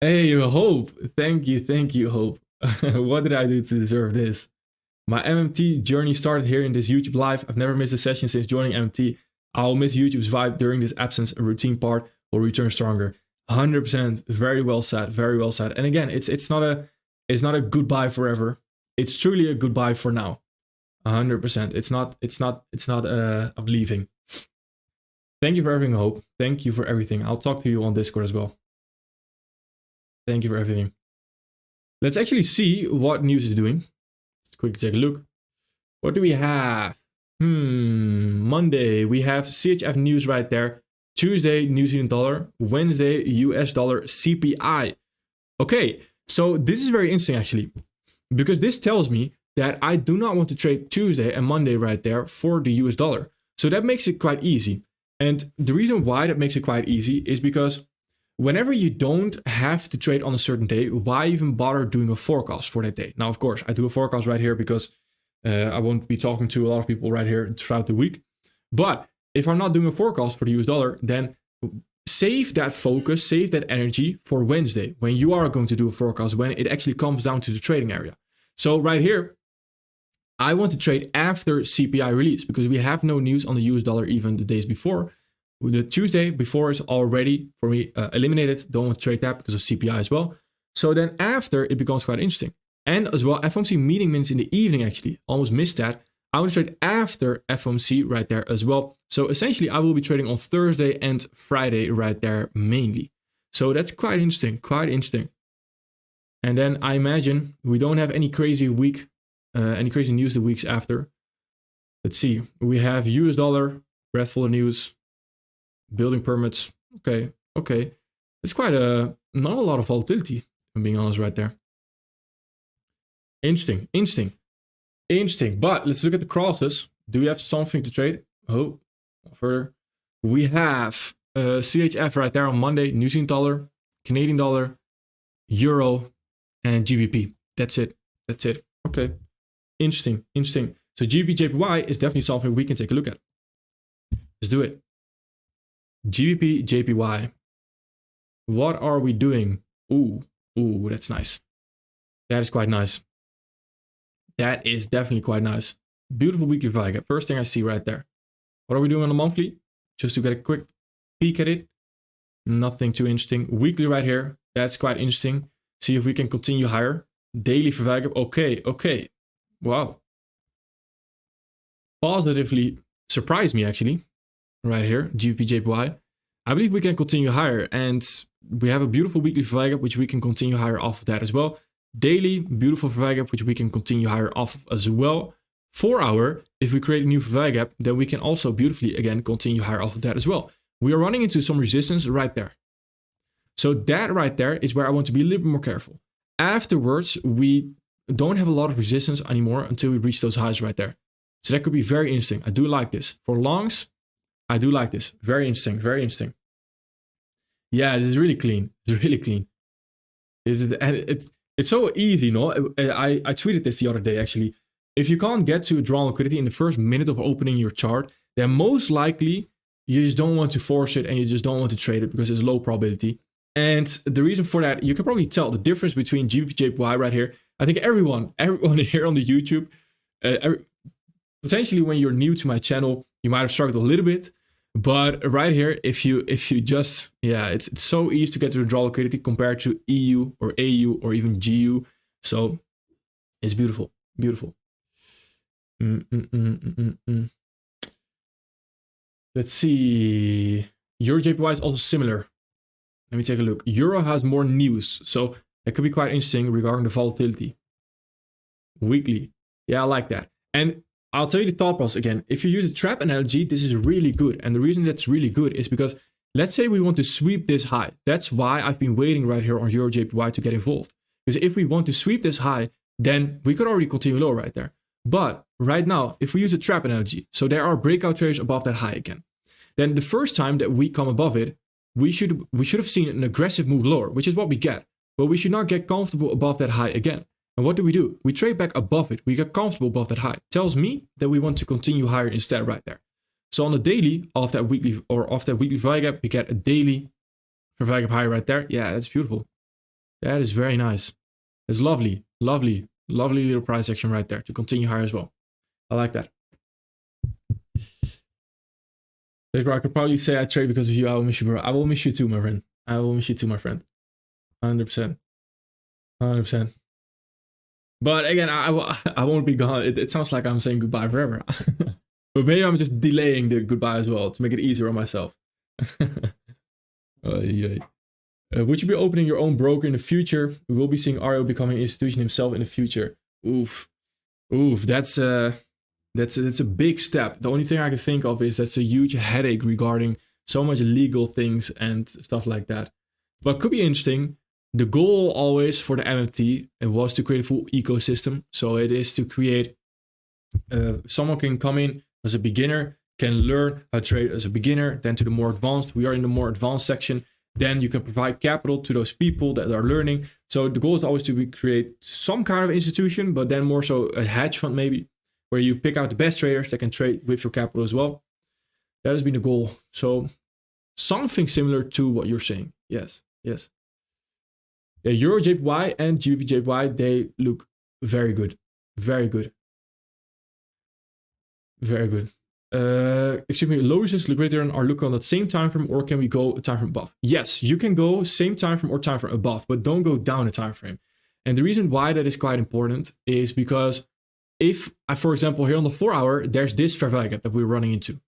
Speaker 1: Hey, Hope. Thank you, Hope. What did I do to deserve this? My MMT journey started here in this YouTube live. I've never missed a session since joining MMT. I'll miss YouTube's vibe during this absence. A routine part will return stronger. 100%. Very well said. Very well said. And again, it's not a goodbye forever. It's truly a goodbye for now. 100%. It's not I'm leaving. Thank you for everything, Hope. Thank you for everything. I'll talk to you on Discord as well. Thank you for everything. Let's actually see what news is doing. Let's quickly take a look. What do we have? Monday, we have CHF news right there. Tuesday, New Zealand dollar. Wednesday, US dollar CPI. Okay, so this is very interesting actually, because this tells me that I do not want to trade Tuesday and Monday right there for the US dollar. So that makes it quite easy. And the reason why that makes it quite easy is because whenever you don't have to trade on a certain day, why even bother doing a forecast for that day? Now, of course, I do a forecast right here because I won't be talking to a lot of people right here throughout the week. But if I'm not doing a forecast for the US dollar, then save that focus, save that energy for Wednesday when you are going to do a forecast, when it actually comes down to the trading area. So right here, I want to trade after CPI release because we have no news on the US dollar even the days before. The Tuesday before is already, for me, eliminated. Don't want to trade that because of CPI as well. So then after, it becomes quite interesting. And as well, FOMC meeting minutes in the evening, actually. Almost missed that. I want to trade after FOMC right there as well. So essentially, I will be trading on Thursday and Friday right there mainly. So that's quite interesting, And then I imagine we don't have any crazy week, any crazy news the weeks after. Let's see. We have US dollar, breath full of news. Building permits. Okay. It's quite not a lot of volatility, if I'm being honest right there. Interesting. But let's look at the crosses. Do we have something to trade? Oh, further. We have CHF right there on Monday, New Zealand dollar, Canadian dollar, Euro, and GBP. That's it. Okay. Interesting. So GBP JPY is definitely something we can take a look at. Let's do it. GBP JPY. What are we doing? Ooh, that's nice. That is quite nice. That is definitely quite nice. Beautiful weekly value gap. First thing I see right there. What are we doing on the monthly? Just to get a quick peek at it. Nothing too interesting. Weekly right here. That's quite interesting. See if we can continue higher. Daily for value gap. Okay. Wow. Positively surprised me actually. Right here, GBP JPY. I believe we can continue higher, and we have a beautiful weekly value gap, which we can continue higher off of that as well. Daily, beautiful value gap, which we can continue higher off of as well. 4 hour, if we create a new value gap, then we can also beautifully, again, continue higher off of that as well. We are running into some resistance right there. So that right there is where I want to be a little bit more careful. Afterwards, we don't have a lot of resistance anymore until we reach those highs right there. So that could be very interesting. I do like this. For longs, I do like this. Very interesting. Yeah, this is really clean. It's so easy, no? I tweeted this the other day, actually. If you can't get to drawn liquidity in the first minute of opening your chart, then most likely you just don't want to force it and you just don't want to trade it because it's low probability. And the reason for that, you can probably tell the difference between GBP JPY right here. I think everyone here on the YouTube, potentially when you're new to my channel, you might have struggled a little bit. But right here, if you just, it's so easy to get to the draw liquidity compared to EU or AU or even GU. So It's beautiful, beautiful. Let's see. Euro JPY is also similar. Let me take a look. Euro has more news, so it could be quite interesting regarding the volatility. Weekly. Yeah, I like that. And I'll tell you the thought process again. If you use a trap analogy, this is really good. And the reason that's really good is because let's say we want to sweep this high. That's why I've been waiting right here on Euro JPY to get involved. Because if we want to sweep this high, then we could already continue lower right there. But right now, if we use a trap analogy, so there are breakout traders above that high again, then the first time that we come above it, we should have seen an aggressive move lower, which is what we get. But we should not get comfortable above that high again. And what do? We trade back above it. We get comfortable above that high. Tells me that we want to continue higher instead right there. So on the daily of that weekly value gap, we get a daily value gap high right there. Yeah, that's beautiful. That is very nice. It's lovely, lovely, lovely little price action right there to continue higher as well. I like that. Bro, I could probably say I trade because of you. I will miss you, bro. I will miss you too, my friend. I will miss you too, my friend. 100%. 100%. But again, I won't be gone. It sounds like I'm saying goodbye forever. But maybe I'm just delaying the goodbye as well to make it easier on myself. Would you be opening your own broker in the future? We will be seeing Ario becoming an institution himself in the future. Oof, that's a big step. The only thing I can think of is that's a huge headache regarding so much legal things and stuff like that. But it could be interesting. The goal always for the MFT was to create a full ecosystem. So it is to create, someone can come in as a beginner, can learn how to trade as a beginner, then to the more advanced. We are in the more advanced section. Then you can provide capital to those people that are learning. So the goal is always to create some kind of institution, but then more so a hedge fund maybe, where you pick out the best traders that can trade with your capital as well. That has been the goal. So something similar to what you're saying. Yes. Yeah, Euro JPY and GBP JPY, they look very good. Very good. Very good. Excuse me, low resistance liquidity are looking on that same time frame, or can we go a time frame above? Yes, you can go same time frame or time frame above, but don't go down a time frame. And the reason why that is quite important is because if, for example, here on the 4 hour, there's this fair value gap that we're running into.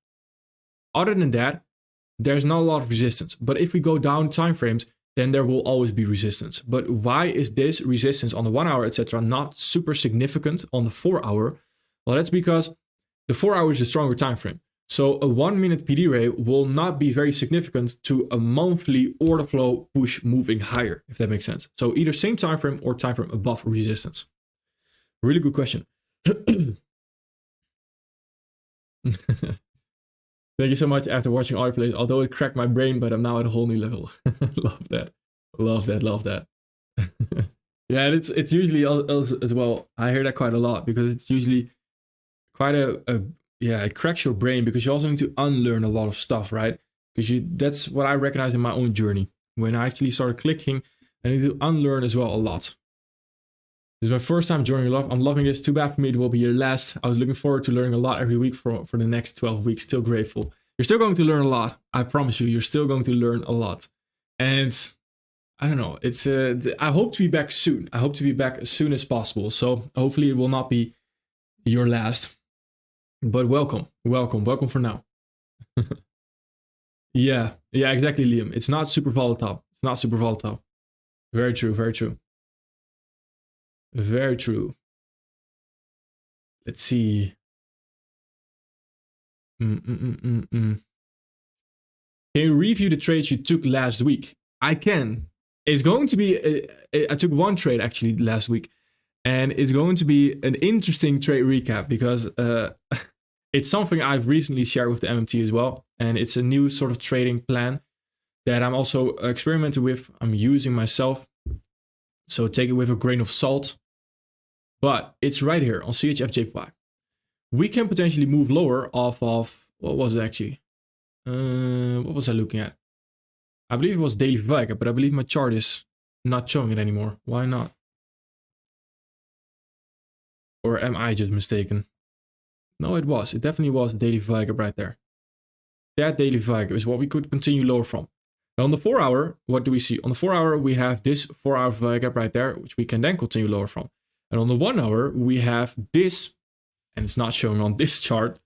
Speaker 1: Other than that, there's not a lot of resistance. But if we go down time frames, then there will always be resistance. But why is this resistance on the 1 hour, etc., not super significant on the 4 hour? Well, that's because the 4 hour is a stronger time frame. So a 1 minute PD rate will not be very significant to a monthly order flow push moving higher, if that makes sense. So either same time frame or time frame above resistance. Really good question. Thank you so much after watching all your plays. Although it cracked my brain, but I'm now at a whole new level. Love that. Love that. Love that. Yeah, and it's usually as well. I hear that quite a lot because it's usually quite it cracks your brain because you also need to unlearn a lot of stuff, right? Because that's what I recognize in my own journey. When I actually started clicking, I need to unlearn as well a lot. This is my first time joining your live. I'm loving this. Too bad for me it will be your last. I was looking forward to learning a lot every week for the next 12 weeks. Still grateful. You're still going to learn a lot. I promise you, you're still going to learn a lot. And I don't know. It's I hope to be back soon. I hope to be back as soon as possible. So hopefully it will not be your last. But welcome for now. Yeah, exactly, Liam. It's not super volatile. Very true. Very true. Let's see. Can you review the trades you took last week? I can. It's going to be, I took one trade actually last week, and it's going to be an interesting trade recap because it's something I've recently shared with the MMT as well. And it's a new sort of trading plan that I'm also experimenting with. I'm using myself. So take it with a grain of salt. But it's right here on CHF-JPY. We can potentially move lower off of, what was it actually? What was I looking at? I believe it was daily value, but I believe my chart is not showing it anymore. Why not? Or am I just mistaken? No, it was. It definitely was a daily value right there. That daily value is what we could continue lower from. Now on the 4 hour, what do we see? On the 4 hour, we have this 4 hour value gap right there, which we can then continue lower from. And on the 1 hour, we have this, and it's not showing on this chart.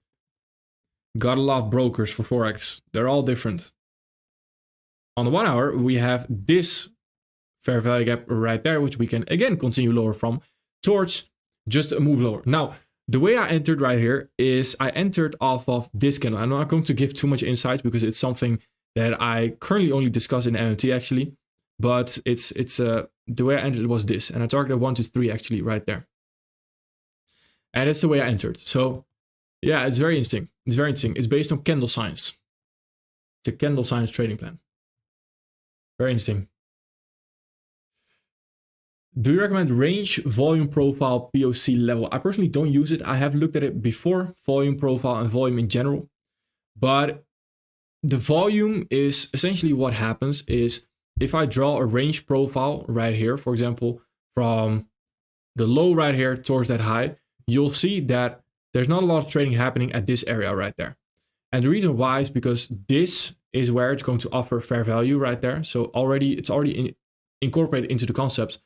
Speaker 1: Gotta love brokers for Forex. They're all different. On the 1 hour, we have this fair value gap right there, which we can again continue lower from towards just a move lower. Now, the way I entered right here is I entered off of this candle. I'm not going to give too much insights because it's something that I currently only discuss in MMT actually, but it's the way I entered was this, and I targeted 1 to 3 actually right there. And that's the way I entered. So yeah, it's very interesting. It's very interesting. It's based on candle signs. It's a candle signs trading plan. Very interesting. Do you recommend range, volume profile, POC level? I personally don't use it. I have looked at it before, volume profile and volume in general. But the volume is essentially what happens is if I draw a range profile right here, for example, from the low right here towards that high, you'll see that there's not a lot of trading happening at this area right there. And the reason why is because this is where it's going to offer fair value right there. So it's already incorporated into the concepts,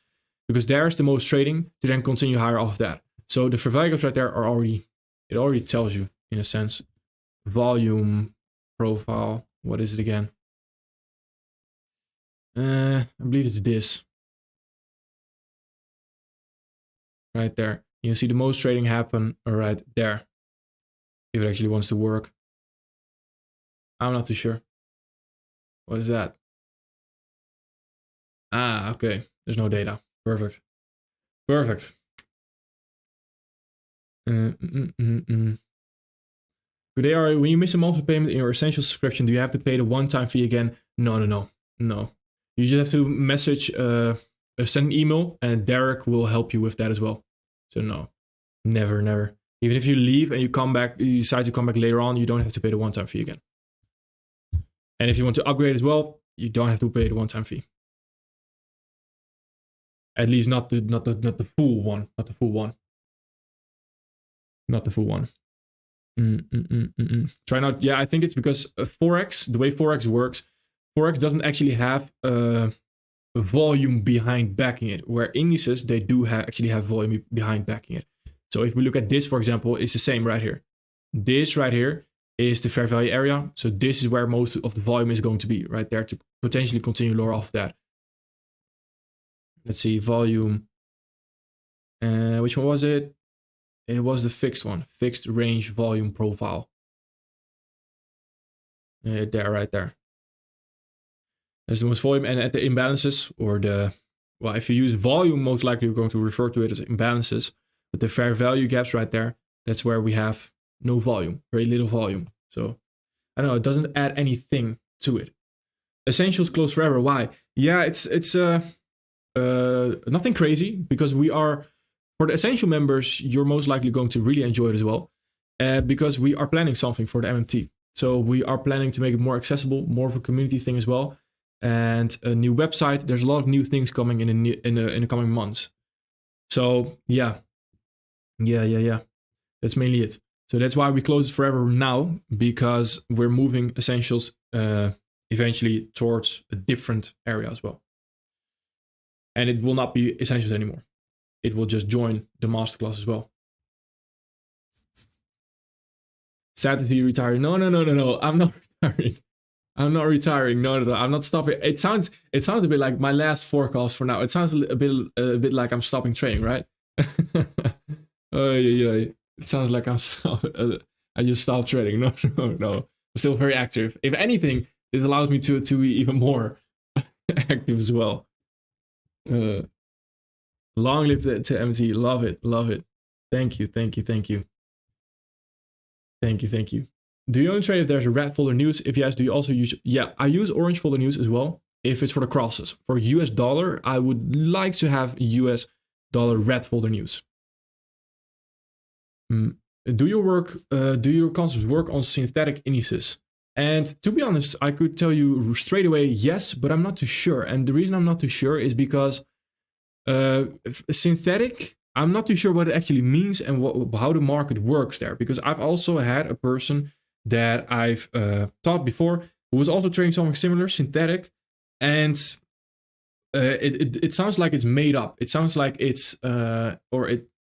Speaker 1: because there's the most trading to then continue higher off of that. So the fair value gaps right there are already, it already tells you in a sense, volume profile. What is it again? I believe it's this. Right there. You see the most trading happen right there. If it actually wants to work. I'm not too sure. What is that? Ah, okay. There's no data. Perfect. Perfect. Good day, Ari. When you miss a monthly payment in your essential subscription, do you have to pay the one-time fee again? No. You just have to message, send an email, and Derek will help you with that as well. So no, never. Even if you leave and you come back, you decide to come back later on, you don't have to pay the one-time fee again. And if you want to upgrade as well, you don't have to pay the one-time fee. At least not the full one. Not the full one. Not the full one. Try not. Yeah, I think it's because Forex, the way Forex works, Forex doesn't actually have a volume behind backing it, where indices, they do actually have volume behind backing it. So if we look at this, for example, it's the same right here. This right here is the fair value area. So this is where most of the volume is going to be right there to potentially continue lower off that. Let's see, volume. Which one was it? It was the fixed one, fixed range volume profile. There, right there. That's the most volume, and at the imbalances, or the, well, if you use volume, most likely you're going to refer to it as imbalances. But the fair value gaps right there, that's where we have no volume, very little volume. So I don't know, it doesn't add anything to it. Essentials closed forever. Why? Yeah, it's nothing crazy, because we are, for the essential members, you're most likely going to really enjoy it as well, because we are planning something for the MMT. So we are planning to make it more accessible, more of a community thing as well, and a new website. There's a lot of new things coming in the coming months. So yeah, that's mainly it. So that's why we close it forever now, because we're moving essentials eventually towards a different area as well. And it will not be essentials anymore. It will just join the masterclass as well. Sad to see you retire. No. I'm not retiring. I'm not retiring. No. I'm not stopping. It sounds a bit like my last forecast for now. It sounds a bit like I'm stopping trading, right? It sounds like I just stopped trading. No. I'm still very active. If anything, this allows me to be even more active as well. Long live to MT. Love it. Thank you. Do you only trade if there's a red folder news? If yes, do you also use? Yeah, I use orange folder news as well. If it's for the crosses. For US dollar, I would like to have US dollar red folder news. Do your concepts work on synthetic indices? And to be honest, I could tell you straight away yes, but I'm not too sure. And the reason I'm not too sure is because synthetic, I'm not too sure what it actually means and how the market works there. Because I've also had a person that I've taught before who was also trading something similar, synthetic. And It sounds like it's made up. It sounds like it's I'm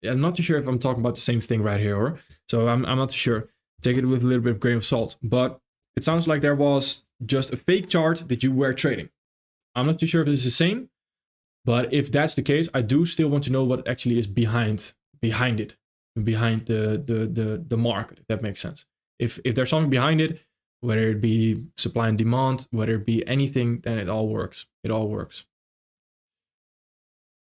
Speaker 1: not too sure if I'm talking about the same thing right here, or so I'm not too sure. Take it with a little bit of grain of salt. But it sounds like there was just a fake chart that you were trading. I'm not too sure if it's the same, but if that's the case, I do still want to know what actually is behind it, behind the market, if that makes sense. If there's something behind it, whether it be supply and demand, whether it be anything, then it all works. It all works.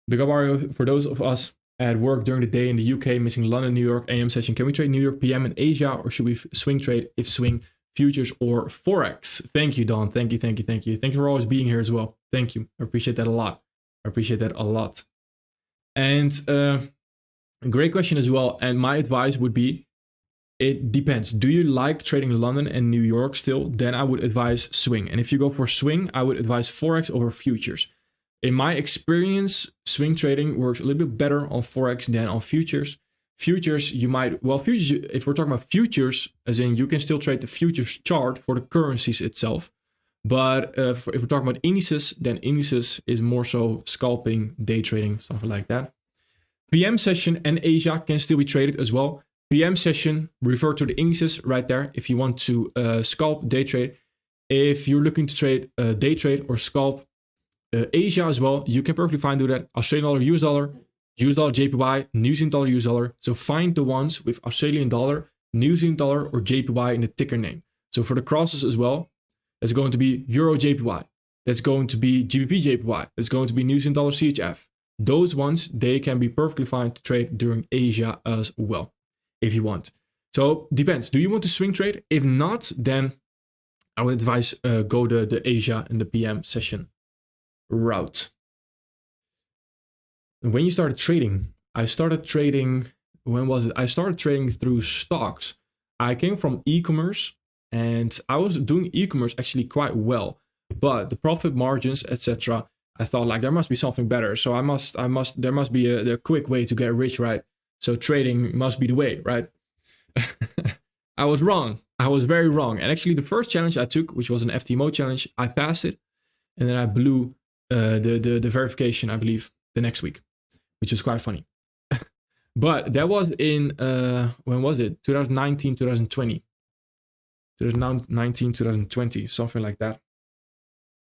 Speaker 1: Big up Mario, for those of us at work during the day in the UK, missing London, New York AM session, can we trade New York PM in Asia, or should we swing trade? If swing, futures or Forex? Thank you, Don. Thank you. Thank you for always being here as well. Thank you. I appreciate that a lot. And a great question as well. And my advice would be, it depends. Do you like trading London and New York still? Then I would advise swing. And if you go for swing, I would advise Forex over futures. In my experience, swing trading works a little bit better on Forex than on futures. Futures, futures, if we're talking about futures, as in you can still trade the futures chart for the currencies itself. But if we're talking about indices, then indices is more so scalping, day trading, something like that. PM session and Asia can still be traded as well. PM session, refer to the indices right there if you want to scalp, day trade. If you're looking to trade day trade or scalp Asia as well, you can perfectly fine do that. Australian dollar, US dollar, US dollar, JPY, New Zealand dollar, US dollar. So find the ones with Australian dollar, New Zealand dollar, or JPY in the ticker name. So for the crosses as well, that's going to be Euro JPY. That's going to be GBP JPY. That's going to be New Zealand dollar CHF. Those ones, they can be perfectly fine to trade during Asia as well, if you want. So depends. Do you want to swing trade? If not, then I would advise go the Asia and the PM session route. When you started trading, I started trading, when was it? I started trading through stocks. I came from e-commerce and I was doing e-commerce actually quite well, but the profit margins, etc., I thought like there must be something better. So there must be a quick way to get rich, right? So trading must be the way, right? I was wrong. I was very wrong. And actually the first challenge I took, which was an FTMO challenge, I passed it. And then I blew the verification, I believe, the next week, which was quite funny. But that was in, when was it? 2019, 2020. 2019, 2020, something like that.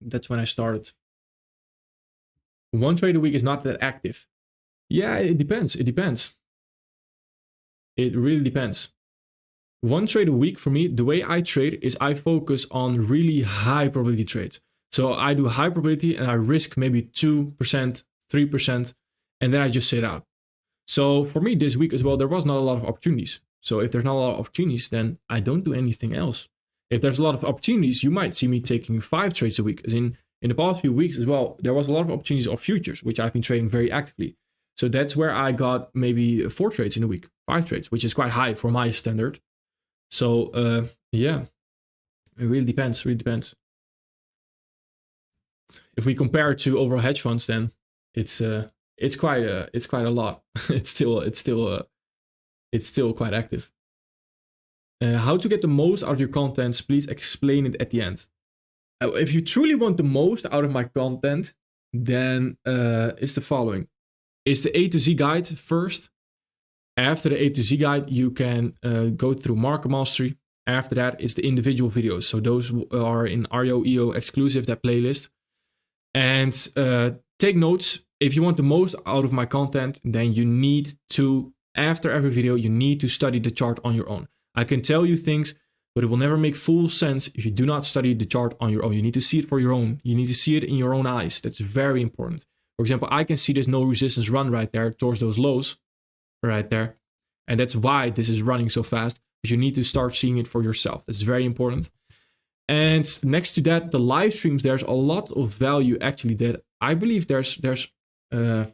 Speaker 1: That's when I started. One trade a week is not that active. Yeah, it depends. It depends. It really depends. One trade a week for me, the way I trade is I focus on really high probability trades. So I do high probability and I risk maybe 2%, 3%, and then I just sit out. So for me this week as well, there was not a lot of opportunities. So if there's not a lot of opportunities, then I don't do anything else. If there's a lot of opportunities, you might see me taking 5 trades a week. As in the past few weeks as well, there was a lot of opportunities of futures, which I've been trading very actively. So that's where I got maybe 4 trades in a week, 5 trades, which is quite high for my standard. So yeah, it really depends, If we compare it to overall hedge funds, then it's quite a lot. it's still quite active. How to get the most out of your contents? Please explain it at the end. If you truly want the most out of my content, then it's the following. It's the A to Z guide first. After the A to Z guide, you can go through market mastery. After that is the individual videos. So those are in REO, EO exclusive, that playlist. And take notes. If you want the most out of my content, then you need to, after every video, you need to study the chart on your own. I can tell you things, but it will never make full sense if you do not study the chart on your own. You need to see it for your own. You need to see it in your own eyes. That's very important. For example, I can see there's no resistance run right there towards those lows right there. And that's why this is running so fast. But you need to start seeing it for yourself. That's very important. And next to that, the live streams, there's a lot of value actually that I believe there's a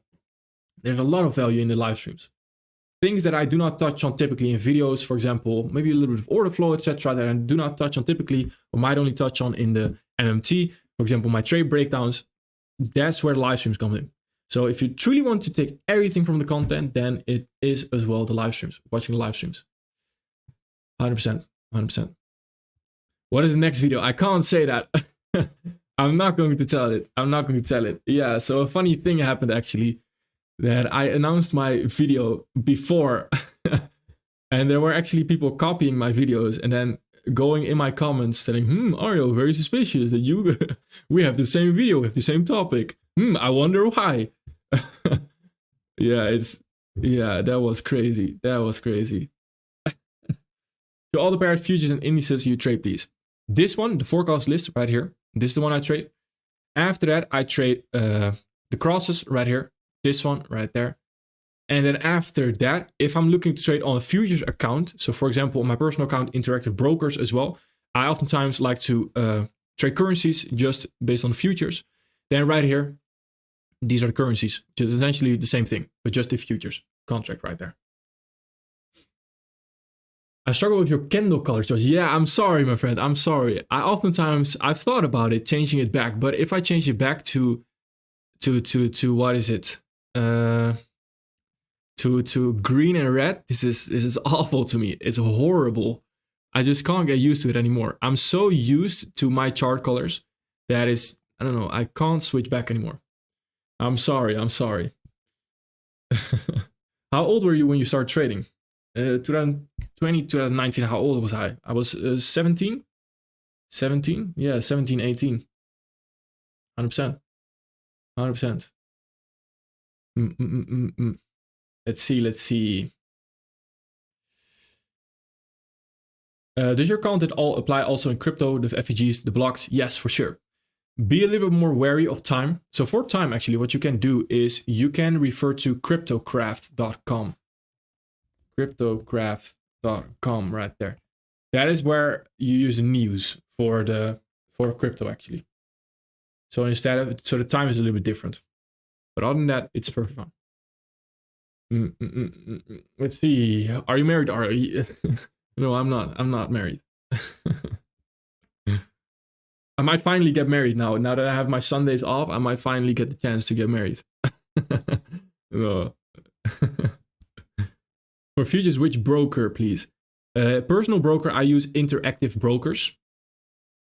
Speaker 1: lot of value in the live streams. Things that I do not touch on typically in videos, for example, maybe a little bit of order flow, etc., that I do not touch on typically, or might only touch on in the MMT. For example, my trade breakdowns, that's where the live streams come in. So if you truly want to take everything from the content, then it is as well the live streams, watching the live streams. 100%. What is the next video? I can't say that. I'm not going to tell it. I'm not going to tell it. Yeah, so a funny thing happened actually, that I announced my video before and there were actually people copying my videos and then going in my comments saying, Ario, very suspicious that you we have the same video, we have the same topic. I wonder why. Yeah, that was crazy. That was crazy. To all the paired futures and indices you trade, please. This one, the forecast list right here. This is the one I trade. After that, I trade the crosses right here. This one right there. And then after that, if I'm looking to trade on a futures account, so for example, on my personal account, Interactive Brokers as well, I oftentimes like to trade currencies just based on futures. Then right here, these are the currencies, which is essentially the same thing, but just the futures contract right there. I struggle with your candle color choice. Yeah, I'm sorry, my friend. I'm sorry. I've thought about it, changing it back, but if I change it back to what is it? To green and red, this is awful to me. It's horrible. I just can't get used to it anymore. I'm so used to my chart colors that is, I don't know, I can't switch back anymore. I'm sorry. How old were you when you started trading? 2020, 2019, how old was I? I was 17? 17? Yeah, 17, 18. 100%. 100%. Let's see. Does your content all apply also in crypto, the FEGs, the blocks? Yes, for sure. Be a little bit more wary of time. So for time, actually, what you can do is you can refer to cryptocraft.com. Cryptocraft.com right there. That is where you use the news for crypto, actually. So instead of, so the time is a little bit different. But other than that, it's perfectly fine. Let's see. Are you married? No, I'm not married. I might finally get married now. Now that I have my Sundays off, I might finally get the chance to get married. No. For futures, which broker, please? Personal broker, I use Interactive Brokers.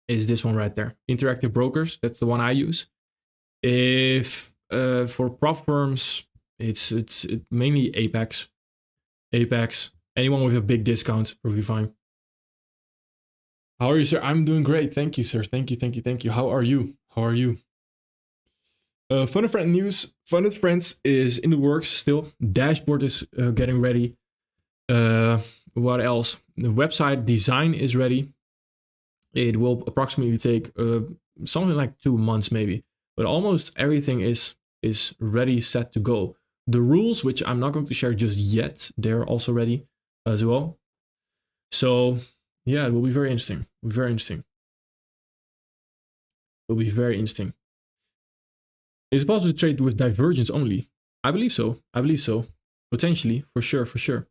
Speaker 1: Is this one right there? Interactive Brokers, that's the one I use. If for prop firms, it's mainly Apex. Anyone with a big discount, probably fine. How are you, sir? I'm doing great. Thank you, sir. Thank you. How are you? Fun and Friend news. Fun and Friends is in the works still. Dashboard is getting ready. What else? The website design is ready. It will approximately take something like 2 months maybe. But almost everything is ready, set to go. The rules, which I'm not going to share just yet, they're also ready as well. So yeah, it will be very interesting. Will be very interesting. Is it possible to trade with divergence only? I believe so. Potentially, for sure.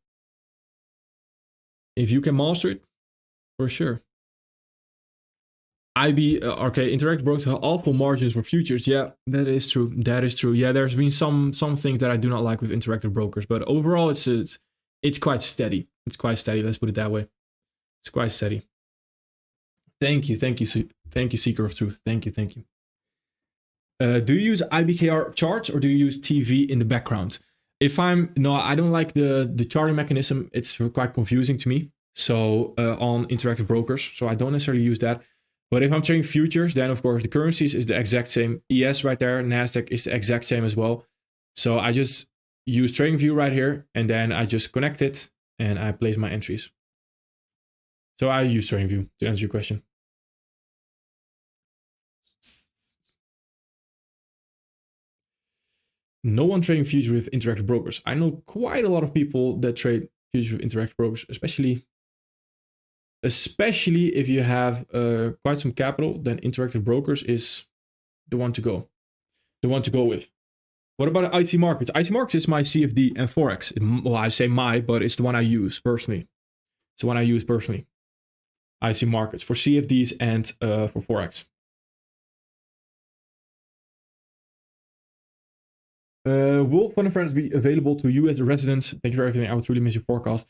Speaker 1: If you can master it, for sure. Okay, Interactive Brokers have awful margins for futures. Yeah, that is true. Yeah, there's been some things that I do not like with Interactive Brokers, but overall it's quite steady. Let's put it that way. It's quite steady. Thank you, Seeker of Truth. Thank you. Do you use IBKR charts or do you use TV in the background? No, I don't like the charting mechanism. It's quite confusing to me. So on Interactive Brokers, so I don't necessarily use that. But if I'm trading futures, then of course the currencies is the exact same. ES right there, NASDAQ is the exact same as well. So I just use TradingView right here, and then I just connect it and I place my entries. So I use TradingView to answer your question. No one trading futures with Interactive Brokers. I know quite a lot of people that trade futures with Interactive Brokers, especially if you have quite some capital, then Interactive Brokers is the one to go. With. What about IC Markets? IC Markets is my CFD and Forex. Well, I say but it's the one I use personally. IC Markets for CFDs and for Forex. Will Fun and Friends be available to you as a residents? Thank you for everything. I would truly miss your forecast.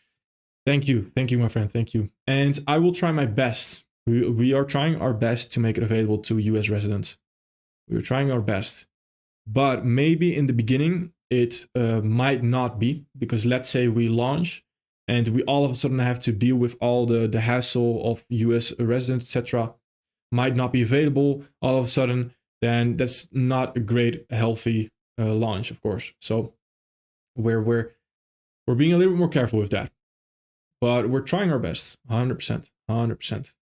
Speaker 1: Thank you, my friend. Thank you. And I will try my best We are trying our best to make it available to US residents. We're trying our best. But maybe in the beginning, it might not be, because let's say we launch and we all of a sudden have to deal with all the hassle of US residents, etc. Might not be available all of a sudden, then that's not a great, healthy launch, of course. So we're being a little bit more careful with that. But we're trying our best, 100%, 100%.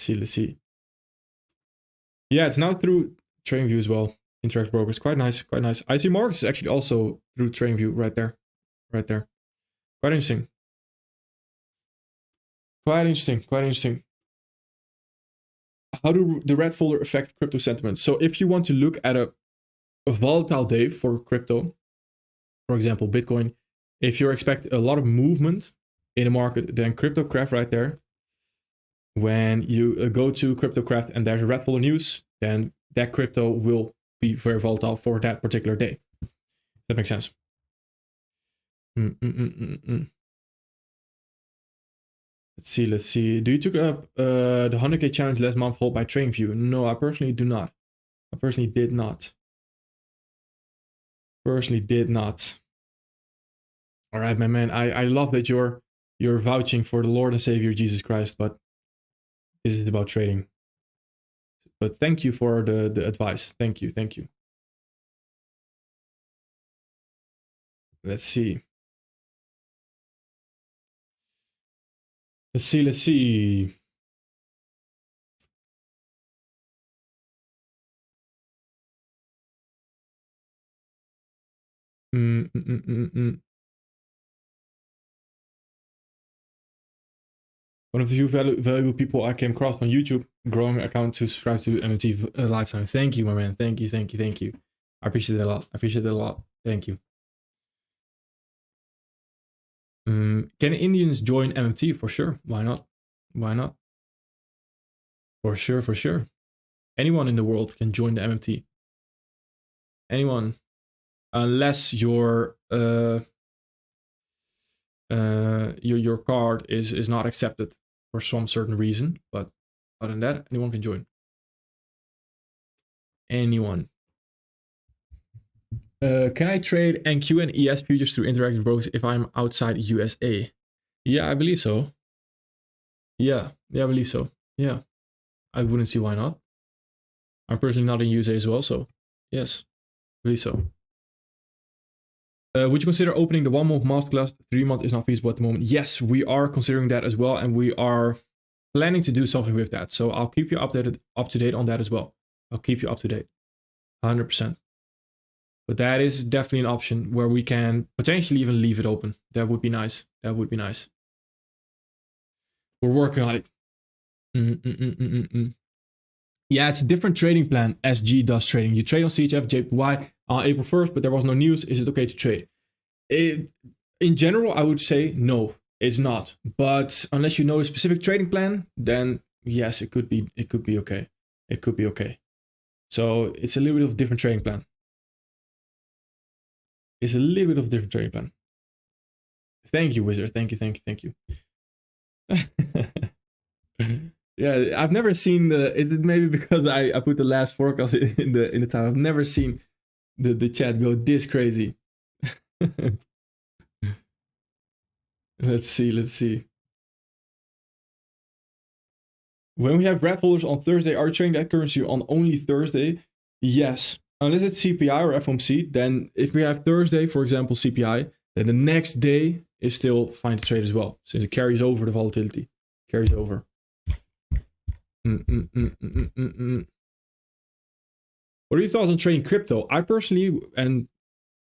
Speaker 1: Let's see. Yeah, it's now through TradingView as well. Interact brokers, quite nice, quite nice. IC Markets is actually also through TradingView right there, right there. Quite interesting. Quite interesting, quite interesting. How do the red folder affect crypto sentiment? So if you want to look at a volatile day for crypto, for example, Bitcoin, if you expect a lot of movement in the market, then CryptoCraft right there. When you go to CryptoCraft and there's a red folder news, then that crypto will be very volatile for that particular day. That makes sense. Let's see. Do you took up the 100K challenge last month hold by TradingView? No, I personally do not. I personally did not. All right, my man. I love that you're vouching for the Lord and Savior Jesus Christ, but this is about trading. But thank you for the advice. Thank you. Let's see. One of the few valuable people I came across on YouTube, growing account to subscribe to MMT lifetime. Thank you, my man. Thank you. I appreciate it a lot. Thank you. Can Indians join MMT? For sure. Why not? For sure. Anyone in the world can join the MMT. Anyone. Unless your card is not accepted for some certain reason, but other than that, anyone can join. Anyone. Can I trade NQ and ES futures through interactive brokers if I'm outside USA? Yeah, I believe so. Yeah, I believe so. Yeah, I wouldn't see why not. I'm personally not in USA as well, so yes, I believe so. Would you consider opening the 1 month masterclass? 3 months is not feasible at the moment. Yes, we are considering that as well, and we are planning to do something with that. So I'll keep you up to date on that as well. I'll keep you up to date, 100%. But that is definitely an option where we can potentially even leave it open. That would be nice. We're working on it. Yeah, it's a different trading plan. SG does trading. You trade on CHF, JPY on April 1st, but there was no news. Is it okay to trade? In general, I would say no, it's not. But unless you know a specific trading plan, then yes, it could be okay. It could be okay. So it's a little bit of a different trading plan. Thank you, Wizard. Thank you. Yeah, I've never seen is it maybe because I put the last forecast in the time? I've never seen the chat go this crazy. Let's see. When we have red folders on Thursday, are you trading that currency on only Thursday? Yes. Unless it's CPI or FOMC, then if we have Thursday, for example, CPI, then the next day is still fine to trade as well, since it carries over the volatility. What are your thoughts on trading crypto? I personally, and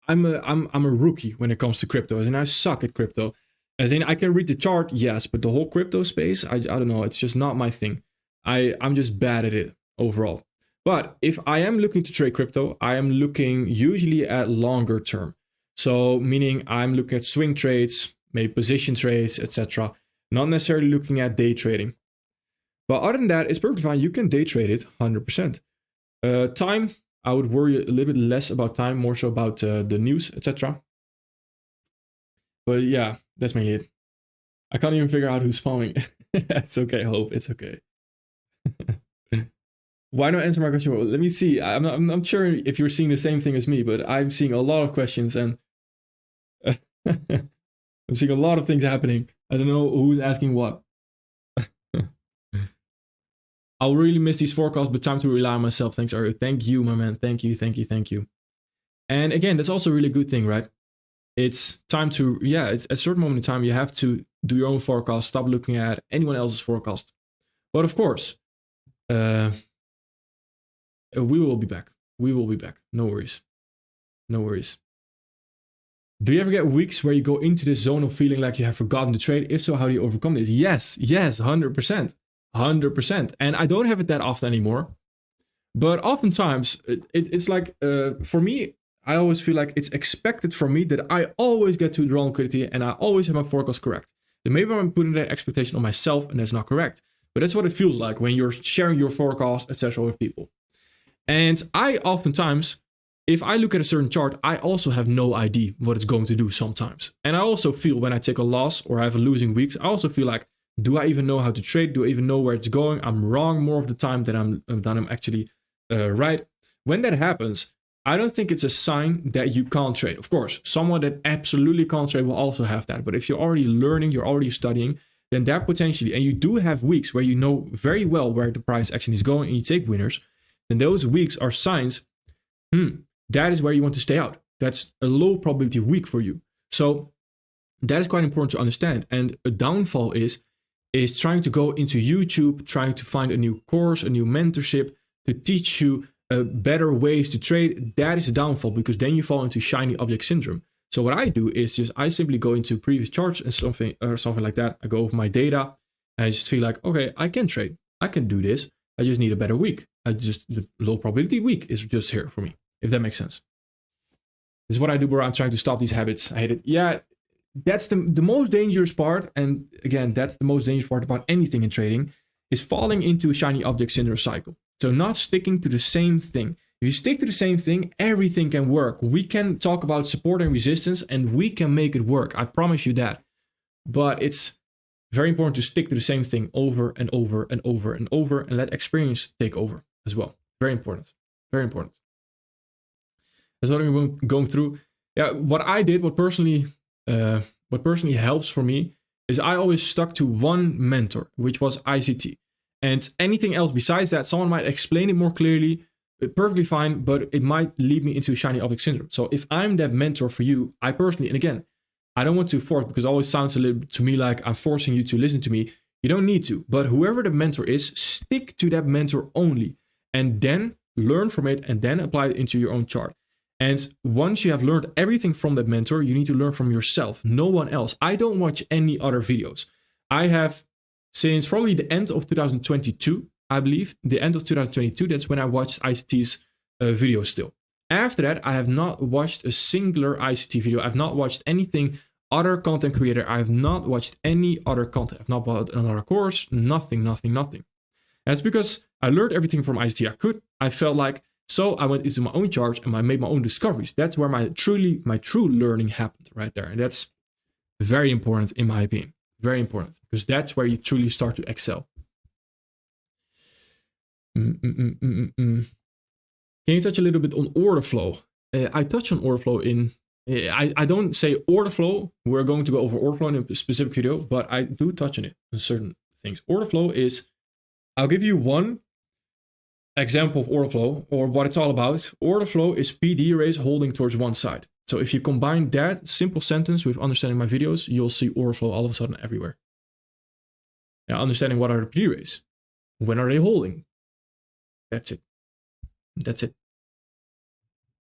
Speaker 1: I'm a rookie when it comes to crypto, as in I suck at crypto. As in I can read the chart, yes, but the whole crypto space, I don't know, it's just not my thing. I'm just bad at it overall. But if I am looking to trade crypto, I am looking usually at longer term. So meaning I'm looking at swing trades, maybe position trades, etc. Not necessarily looking at day trading. But other than that, it's perfectly fine. You can day trade it 100%. Time, I would worry a little bit less about time, more so about the news, etc. But yeah, that's mainly it. I can't even figure out who's spamming. It's okay, Hope. It's okay. Why not answer my question? Well, let me see. I'm not sure if you're seeing the same thing as me, but I'm seeing a lot of questions and I'm seeing a lot of things happening. I don't know who's asking what. I'll really miss these forecasts, but time to rely on myself. Thanks, Ario. Thank you, my man. Thank you, thank you, thank you. And again, that's also a really good thing, right? It's time to, yeah, it's at a certain moment in time, you have to do your own forecast, stop looking at anyone else's forecast. But of course, we will be back. We will be back. No worries. No worries. Do you ever get weeks where you go into this zone of feeling like you have forgotten to trade? If so, how do you overcome this? Yes, 100%. 100%. And I don't have it that often anymore. But oftentimes, it's like, for me, I always feel like it's expected from me that I always get to draw liquidity and I always have my forecast correct. Then maybe I'm putting that expectation on myself and that's not correct. But that's what it feels like when you're sharing your forecast, etc. with people. And I oftentimes, if I look at a certain chart, I also have no idea what it's going to do sometimes. And I also feel when I take a loss or I have a losing weeks, I also feel like, do I even know how to trade? Do I even know where it's going? I'm wrong more of the time than I'm actually right. When that happens, I don't think it's a sign that you can't trade. Of course, someone that absolutely can't trade will also have that. But if you're already learning, you're already studying, then that potentially, and you do have weeks where you know very well where the price action is going and you take winners, then those weeks are signs, that is where you want to stay out. That's a low probability week for you. So that is quite important to understand. And a downfall is trying to go into YouTube, trying to find a new course, a new mentorship to teach you better ways to trade. That is a downfall because then you fall into shiny object syndrome. So what I do is I simply go into previous charts and something like that. I go over my data and I just feel like, okay, I can trade. I can do this. I just need a better week. The low probability week is just here for me, if that makes sense. This is what I do, bro. I'm trying to stop these habits. I hate it. Yeah, that's the most dangerous part. And again, that's the most dangerous part about anything in trading is falling into a shiny object syndrome cycle. So not sticking to the same thing. If you stick to the same thing, everything can work. We can talk about support and resistance and we can make it work. I promise you that. But it's very important to stick to the same thing over and over and over and over and let experience take over as well. Very important. Very important. That's what I'm going through. Yeah, what I did, what personally helps for me is I always stuck to one mentor, which was ICT. And anything else besides that, someone might explain it more clearly, perfectly fine, but it might lead me into shiny object syndrome. So if I'm that mentor for you, I personally, and again, I don't want to force because it always sounds a little bit to me like I'm forcing you to listen to me. You don't need to, but whoever the mentor is, stick to that mentor only and then learn from it and then apply it into your own chart. And once you have learned everything from that mentor, you need to learn from yourself, no one else. I don't watch any other videos. I have since probably the end of 2022, I believe, the end of 2022, that's when I watched ICT's videos still. After that, I have not watched a singular ICT video. I've not watched anything other content creator. I have not watched any other content. I've not bought another course, nothing. And it's because I learned everything from ICT I could. I felt like, so I went into my own charts and I made my own discoveries. That's where my true learning happened right there. And that's very important in my opinion. Very important because that's where you truly start to excel. Can you touch a little bit on order flow? I touch on order flow in, I don't say order flow. We're going to go over order flow in a specific video, but I do touch on it on certain things. Order flow is, I'll give you one example of order flow or what it's all about. Order flow is PD raise holding towards one side. So if you combine that simple sentence with understanding my videos, you'll see order flow all of a sudden everywhere. Now, understanding what are the PD raise, when are they holding? That's it. That's it.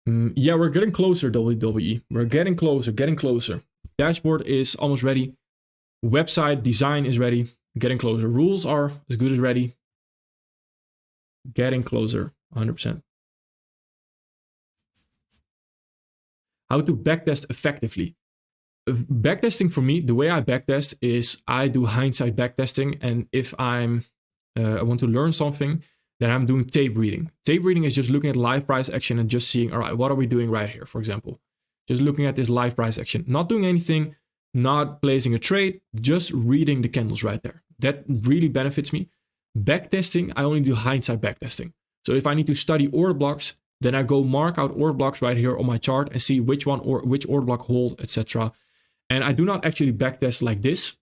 Speaker 1: Yeah, we're getting closer, WWE. We're getting closer. Dashboard is almost ready. Website design is ready. Getting closer. Rules are as good as ready. Getting closer, 100%. How to backtest effectively. Backtesting for me, the way I backtest is I do hindsight backtesting. And if I want to learn something, then I'm doing tape reading. Tape reading is just looking at live price action and just seeing, all right, what are we doing right here, for example? Just looking at this live price action, not doing anything not placing a trade, just reading the candles right there. That really benefits me. Backtesting, I only do hindsight backtesting. So if I need to study order blocks, then I go mark out order blocks right here on my chart and see which one or which order block hold, etc. And I do not actually backtest like this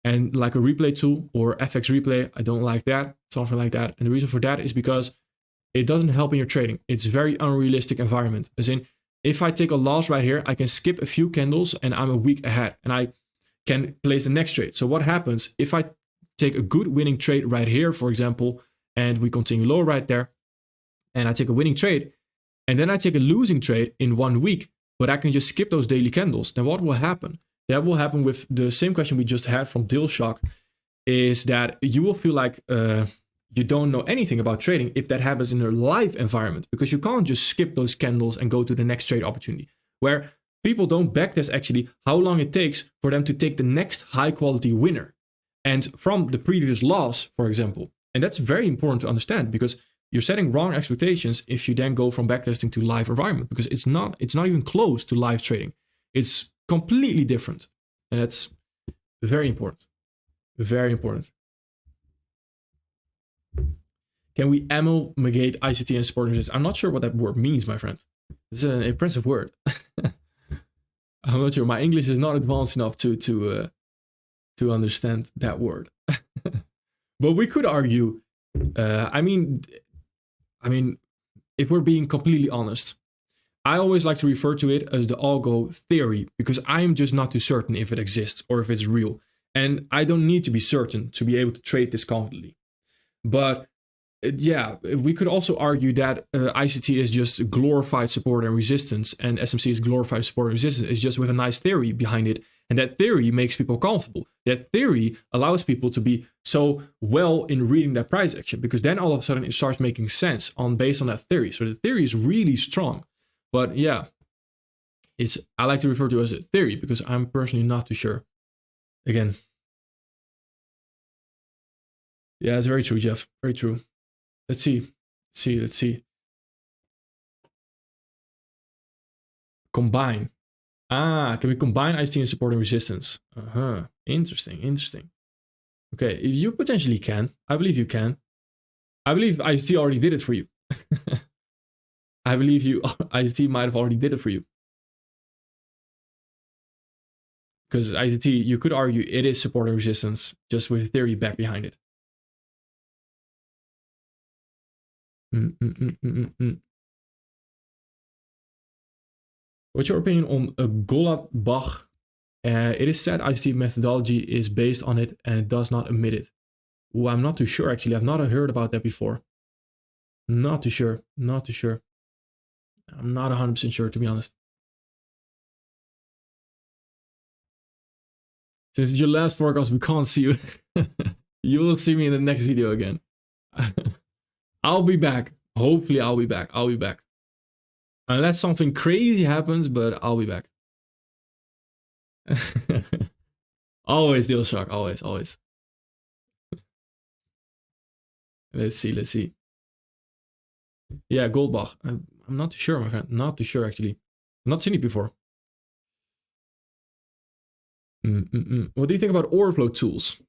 Speaker 1: and like a replay tool or FX replay. I don't like that, something like that. And the reason for that is because it doesn't help in your trading. It's a very unrealistic environment. As in, if I take a loss right here, I can skip a few candles and I'm a week ahead and I can place the next trade. So what happens if I take a good winning trade right here, for example, and we continue lower right there, and I take a winning trade, and then I take a losing trade in 1 week, but I can just skip those daily candles, then what will happen? That will happen with the same question we just had from Dilshak, is that you will feel like you don't know anything about trading if that happens in a live environment, because you can't just skip those candles and go to the next trade opportunity, where people don't backtest actually how long it takes for them to take the next high quality winner. And from the previous loss, for example, and that's very important to understand, because you're setting wrong expectations if you then go from backtesting to live environment, because it's not even close to live trading. It's completely different. And that's very important. Very important. Can we amalgamate ICT and support resistance? I'm not sure what that word means, my friend. It's an impressive word. I'm not sure. My English is not advanced enough to understand that word. But we could argue, I mean, if we're being completely honest, I always like to refer to it as the algo theory, because I'm just not too certain if it exists or if it's real. And I don't need to be certain to be able to trade this confidently. But yeah, we could also argue that ICT is just glorified support and resistance, and SMC is glorified support and resistance. It's just with a nice theory behind it. And that theory makes people comfortable. That theory allows people to be so well in reading that price action, because then all of a sudden it starts making sense based on that theory. So the theory is really strong. But yeah, I like to refer to it as a theory because I'm personally not too sure. Again. Yeah, it's very true, Jeff. Very true. Let's see. Combine. Can we combine ICT and support and resistance? Interesting. Okay, you potentially can. I believe you can. I believe ICT already did it for you. I believe ICT might have already did it for you. Because ICT, you could argue it is support and resistance, just with theory back behind it. What's your opinion on Goldbach? It is said ICT methodology is based on it and it does not admit it. Ooh, I'm not too sure actually. I've not heard about that before. Not too sure. I'm not 100% sure, to be honest. Since your last forecast, we can't see you. You will see me in the next video again. I'll be back. Hopefully I'll be back. Unless something crazy happens, but I'll be back. Always deal shock. Always. Let's see. Yeah, Goldbach. I'm not too sure, my friend. Not too sure, actually. Not seen it before. What do you think about order flow tools?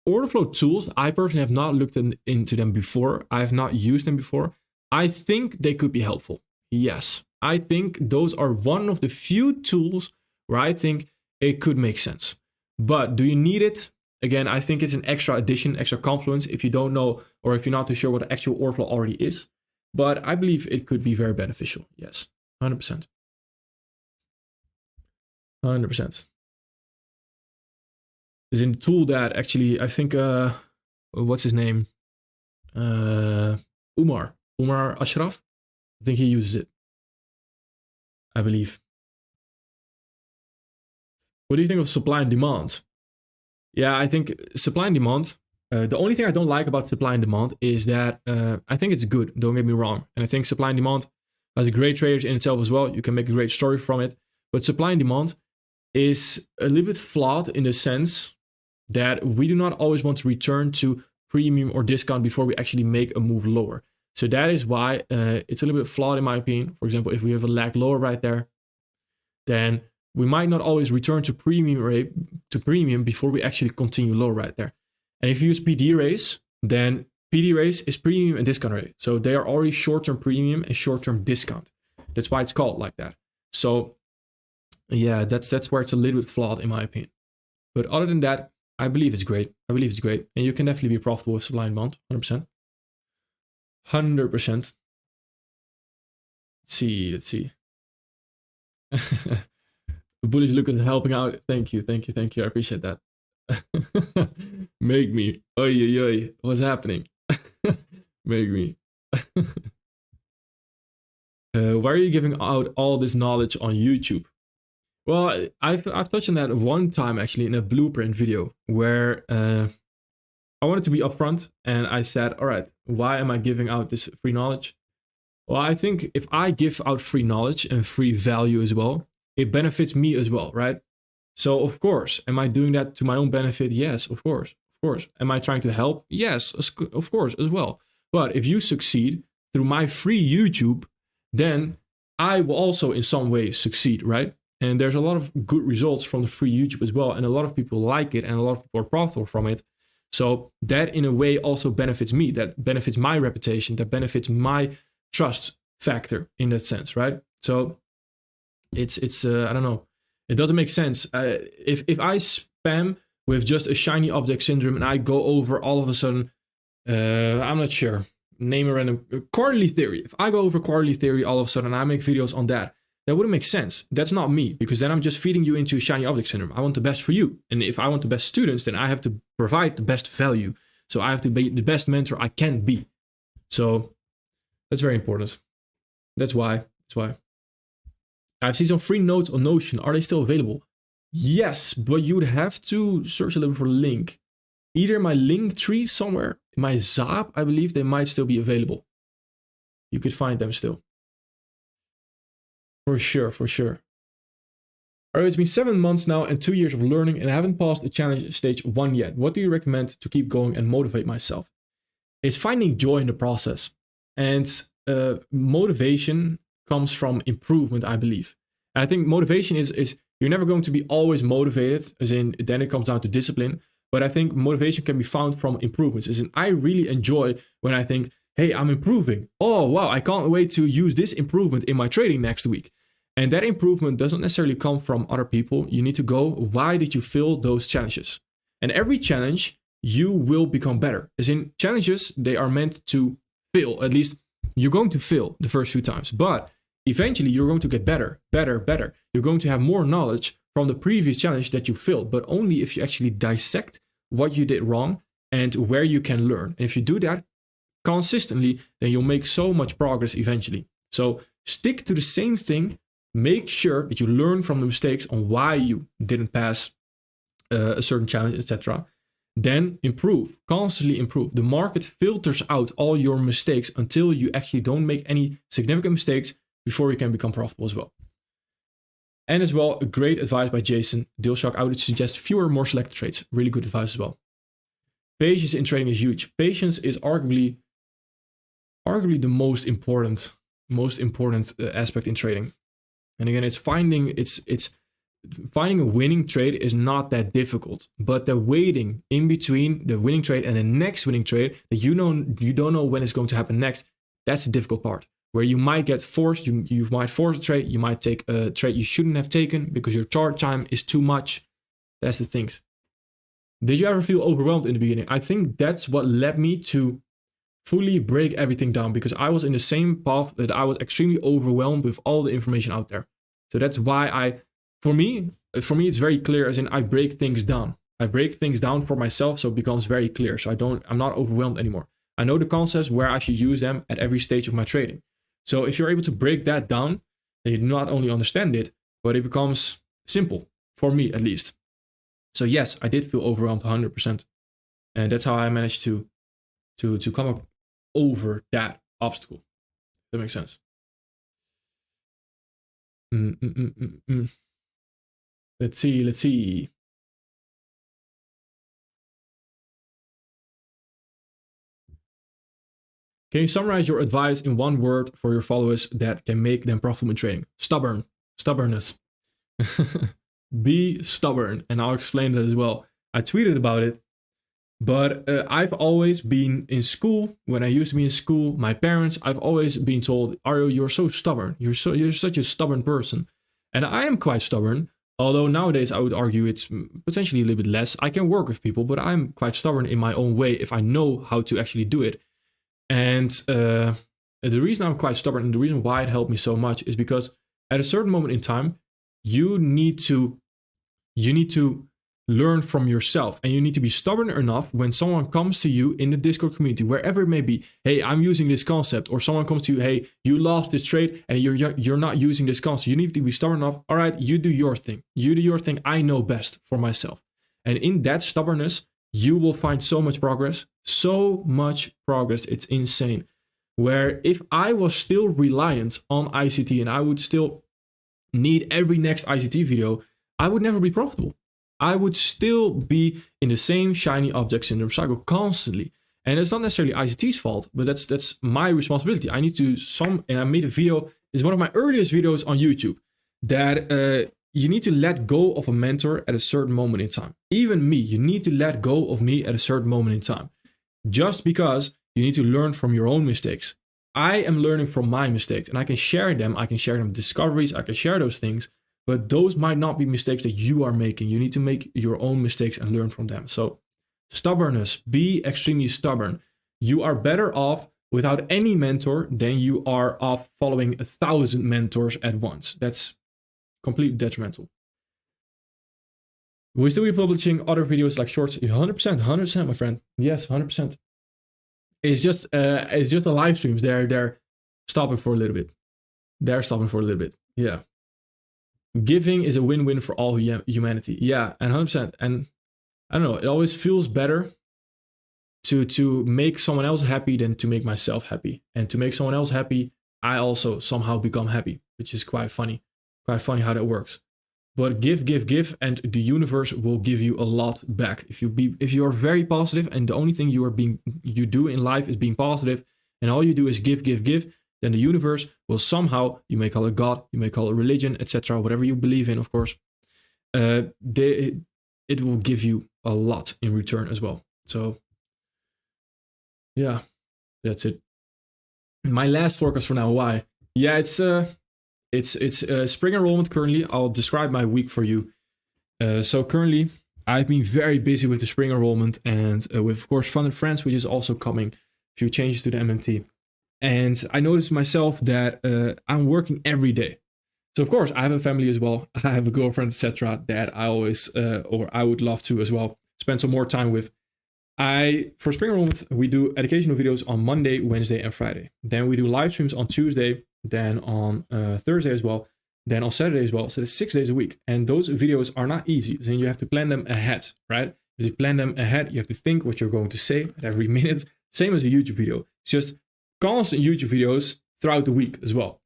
Speaker 1: Order flow tools, I personally have not looked into them before. I have not used them before. I think they could be helpful. Yes, I think those are one of the few tools where I think it could make sense. But do you need it? Again, I think it's an extra addition, extra confluence if you don't know or if you're not too sure what the actual order flow already is. But I believe it could be very beneficial. Yes, 100%. 100%. Is in the tool that actually, I think, what's his name? Umar Ashraf. I think he uses it. I believe. What do you think of supply and demand? Yeah, I think supply and demand. The only thing I don't like about supply and demand is that I think it's good. Don't get me wrong. And I think supply and demand has a great traders in itself as well. You can make a great story from it. But supply and demand is a little bit flawed in the sense that we do not always want to return to premium or discount before we actually make a move lower. So that is why it's a little bit flawed in my opinion. For example, if we have a lag lower right there, then we might not always return to premium before we actually continue low right there. And if you use PD rates, then PD rates is premium and discount rate. So they are already short-term premium and short-term discount. That's why it's called like that. So yeah, that's where it's a little bit flawed in my opinion. But other than that, I believe it's great. I believe it's great. And you can definitely be profitable with supply and demand, 100%. 100%. Let's see. Bullish look at helping out. Thank you. I appreciate that. Make me. Oi. What's happening? Make me. Why are you giving out all this knowledge on YouTube? Well, I've touched on that one time actually in a blueprint video where I wanted to be upfront and I said, all right, why am I giving out this free knowledge? Well, I think if I give out free knowledge and free value as well, it benefits me as well, right? So of course, am I doing that to my own benefit? Yes, of course. Am I trying to help? Yes, of course as well. But if you succeed through my free YouTube, then I will also in some way succeed, right? And there's a lot of good results from the free YouTube as well. And a lot of people like it and a lot of people are profitable from it. So that in a way also benefits me. That benefits my reputation. That benefits my trust factor in that sense, right? So it's I don't know. It doesn't make sense. If I spam with just a shiny object syndrome and I go over all of a sudden, I'm not sure, name a random quarterly theory. If I go over quarterly theory all of a sudden and I make videos on that, that wouldn't make sense. That's not me, because then I'm just feeding you into shiny object syndrome. I want the best for you. And if I want the best students, then I have to provide the best value. So I have to be the best mentor I can be. So that's very important. That's why. I've seen some free notes on Notion. Are they still available? Yes, but you would have to search a little for a link. Either in my link tree somewhere, in my Zap, I believe they might still be available. You could find them still. For sure. Alright, it's been 7 months now and 2 years of learning and I haven't passed the challenge stage 1 yet. What do you recommend to keep going and motivate myself? It's finding joy in the process. And motivation comes from improvement, I believe. I think motivation is you're never going to be always motivated, as in then it comes down to discipline. But I think motivation can be found from improvements. As in I really enjoy when I think, hey, I'm improving. Oh, wow, I can't wait to use this improvement in my trading next week. And that improvement doesn't necessarily come from other people. You need to go, why did you fail those challenges? And every challenge, you will become better. As in challenges, they are meant to fail. At least you're going to fail the first few times. But eventually you're going to get better. You're going to have more knowledge from the previous challenge that you failed, but only if you actually dissect what you did wrong and where you can learn. And if you do that consistently, then you'll make so much progress eventually. So stick to the same thing. Make sure that you learn from the mistakes on why you didn't pass a certain challenge, etc. Then improve, constantly improve. The market filters out all your mistakes until you actually don't make any significant mistakes before you can become profitable as well. And as well, great advice by Jason. Deal shock, I would suggest fewer, more selected trades. Really good advice as well. Patience in trading is huge. Patience is arguably the most important aspect in trading. And again, it's finding a winning trade is not that difficult, but the waiting in between the winning trade and the next winning trade that you don't know when it's going to happen next, that's the difficult part. Where you might get forced, you might force a trade, you might take a trade you shouldn't have taken because your chart time is too much. That's the things. Did you ever feel overwhelmed in the beginning? I think that's what led me to fully break everything down, because I was in the same path that I was extremely overwhelmed with all the information out there. So that's why for me, it's very clear, as in I break things down. I break things down for myself, so it becomes very clear. So I'm not overwhelmed anymore. I know the concepts where I should use them at every stage of my trading. So if you're able to break that down, then you not only understand it, but it becomes simple, for me at least. So yes, I did feel overwhelmed 100%. And that's how I managed to come up over that obstacle. That makes sense. Let's see. Can you summarize your advice in one word for your followers that can make them profitable in trading? Stubbornness. Be stubborn, and I'll explain that as well. I tweeted about it, but I've always been in school. When I used to be in school, my parents, I've always been told, Ario, you're so stubborn. You're such a stubborn person. And I am quite stubborn. Although nowadays I would argue it's potentially a little bit less. I can work with people, but I'm quite stubborn in my own way if I know how to actually do it. And the reason I'm quite stubborn and the reason why it helped me so much is because at a certain moment in time, you need to learn from yourself, and you need to be stubborn enough when someone comes to you in the Discord community, wherever it may be. Hey, I'm using this concept, or someone comes to you, hey, you lost this trade and you're not using this concept. You need to be stubborn enough. All right, you do your thing. You do your thing. I know best for myself. And in that stubbornness, you will find so much progress. So much progress. It's insane. Where if I was still reliant on ICT and I would still need every next ICT video, I would never be profitable. I would still be in the same shiny object syndrome cycle constantly. And it's not necessarily ICT's fault, but that's my responsibility. I need to and I made a video, it's one of my earliest videos on YouTube, that you need to let go of a mentor at a certain moment in time. Even me, you need to let go of me at a certain moment in time. Just because you need to learn from your own mistakes. I am learning from my mistakes, and I can share them. I can share them discoveries. I can share those things. But those might not be mistakes that you are making. You need to make your own mistakes and learn from them. So stubbornness, be extremely stubborn. You are better off without any mentor than you are off following 1,000 mentors at once. That's completely detrimental. Will still be publishing other videos like shorts? 100%, my friend. Yes, 100%. It's just the live streams. They're stopping for a little bit. Yeah. Giving is a win-win for all humanity. Yeah, and 100%. And I don't know, it always feels better to make someone else happy than to make myself happy. And to make someone else happy, I also somehow become happy, which is quite funny. Quite funny how that works. But give, and the universe will give you a lot back. If you are very positive, and the only thing you do in life is being positive, and all you do is give, then the universe will somehow, you may call it God, you may call it religion, etc., whatever you believe in, of course, it will give you a lot in return as well. So, yeah, that's it. My last forecast for now. Why? Yeah, it's spring enrollment currently. I'll describe my week for you. So currently, I've been very busy with the spring enrollment and with, of course, Fun and Friends, which is also coming. A few changes to the MMT. And I noticed myself that I'm working every day. So of course, I have a family as well. I have a girlfriend, etc. that I always, or I would love to as well, spend some more time with. For spring enrollment, we do educational videos on Monday, Wednesday, and Friday. Then we do live streams on Tuesday, then on Thursday as well, then on Saturday as well. So it's 6 days a week. And those videos are not easy. So you have to plan them ahead, right? If you plan them ahead, you have to think what you're going to say at every minute. Same as a YouTube video. It's just constant YouTube videos throughout the week as well.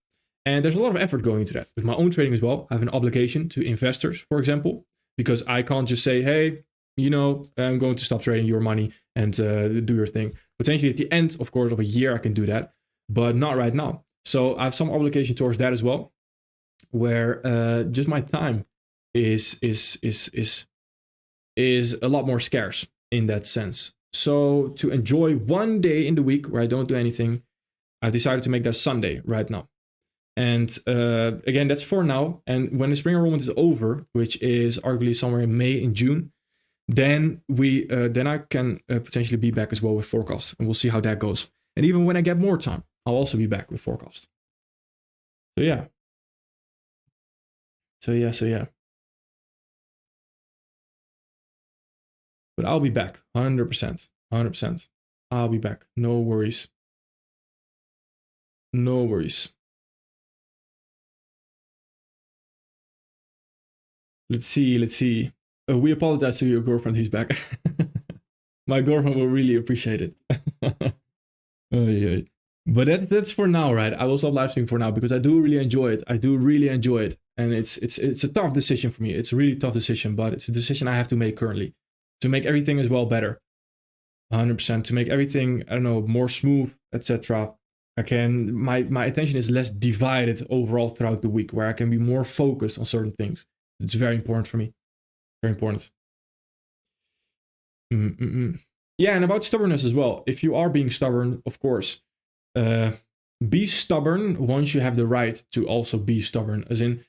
Speaker 1: And there's a lot of effort going into that. With my own trading as well, I have an obligation to investors, for example, because I can't just say, hey, I'm going to stop trading your money and do your thing. Potentially at the end, of course, of a year, I can do that, but not right now. So I have some obligation towards that as well, where just my time is a lot more scarce in that sense. So to enjoy one day in the week where I don't do anything, I've decided to make that Sunday right now. And again, that's for now. And when the spring enrollment is over, which is arguably somewhere in May and June, then I can potentially be back as well with forecast, and we'll see how that goes. And even when I get more time, I'll also be back with forecast. So yeah. But I'll be back, 100%. I'll be back. No worries. Let's see. We apologize to your girlfriend who's back. My girlfriend will really appreciate it. But that's for now, right? I will stop live streaming for now because I do really enjoy it. And it's a tough decision for me. It's a really tough decision, but it's a decision I have to make currently. To make everything as well better. 100%. To make everything, I don't know, more smooth, etc. My attention is less divided overall throughout the week, where I can be more focused on certain things. It's very important for me. Very important. Yeah, and about stubbornness as well. If you are being stubborn, of course, be stubborn once you have the right to also be stubborn. As in,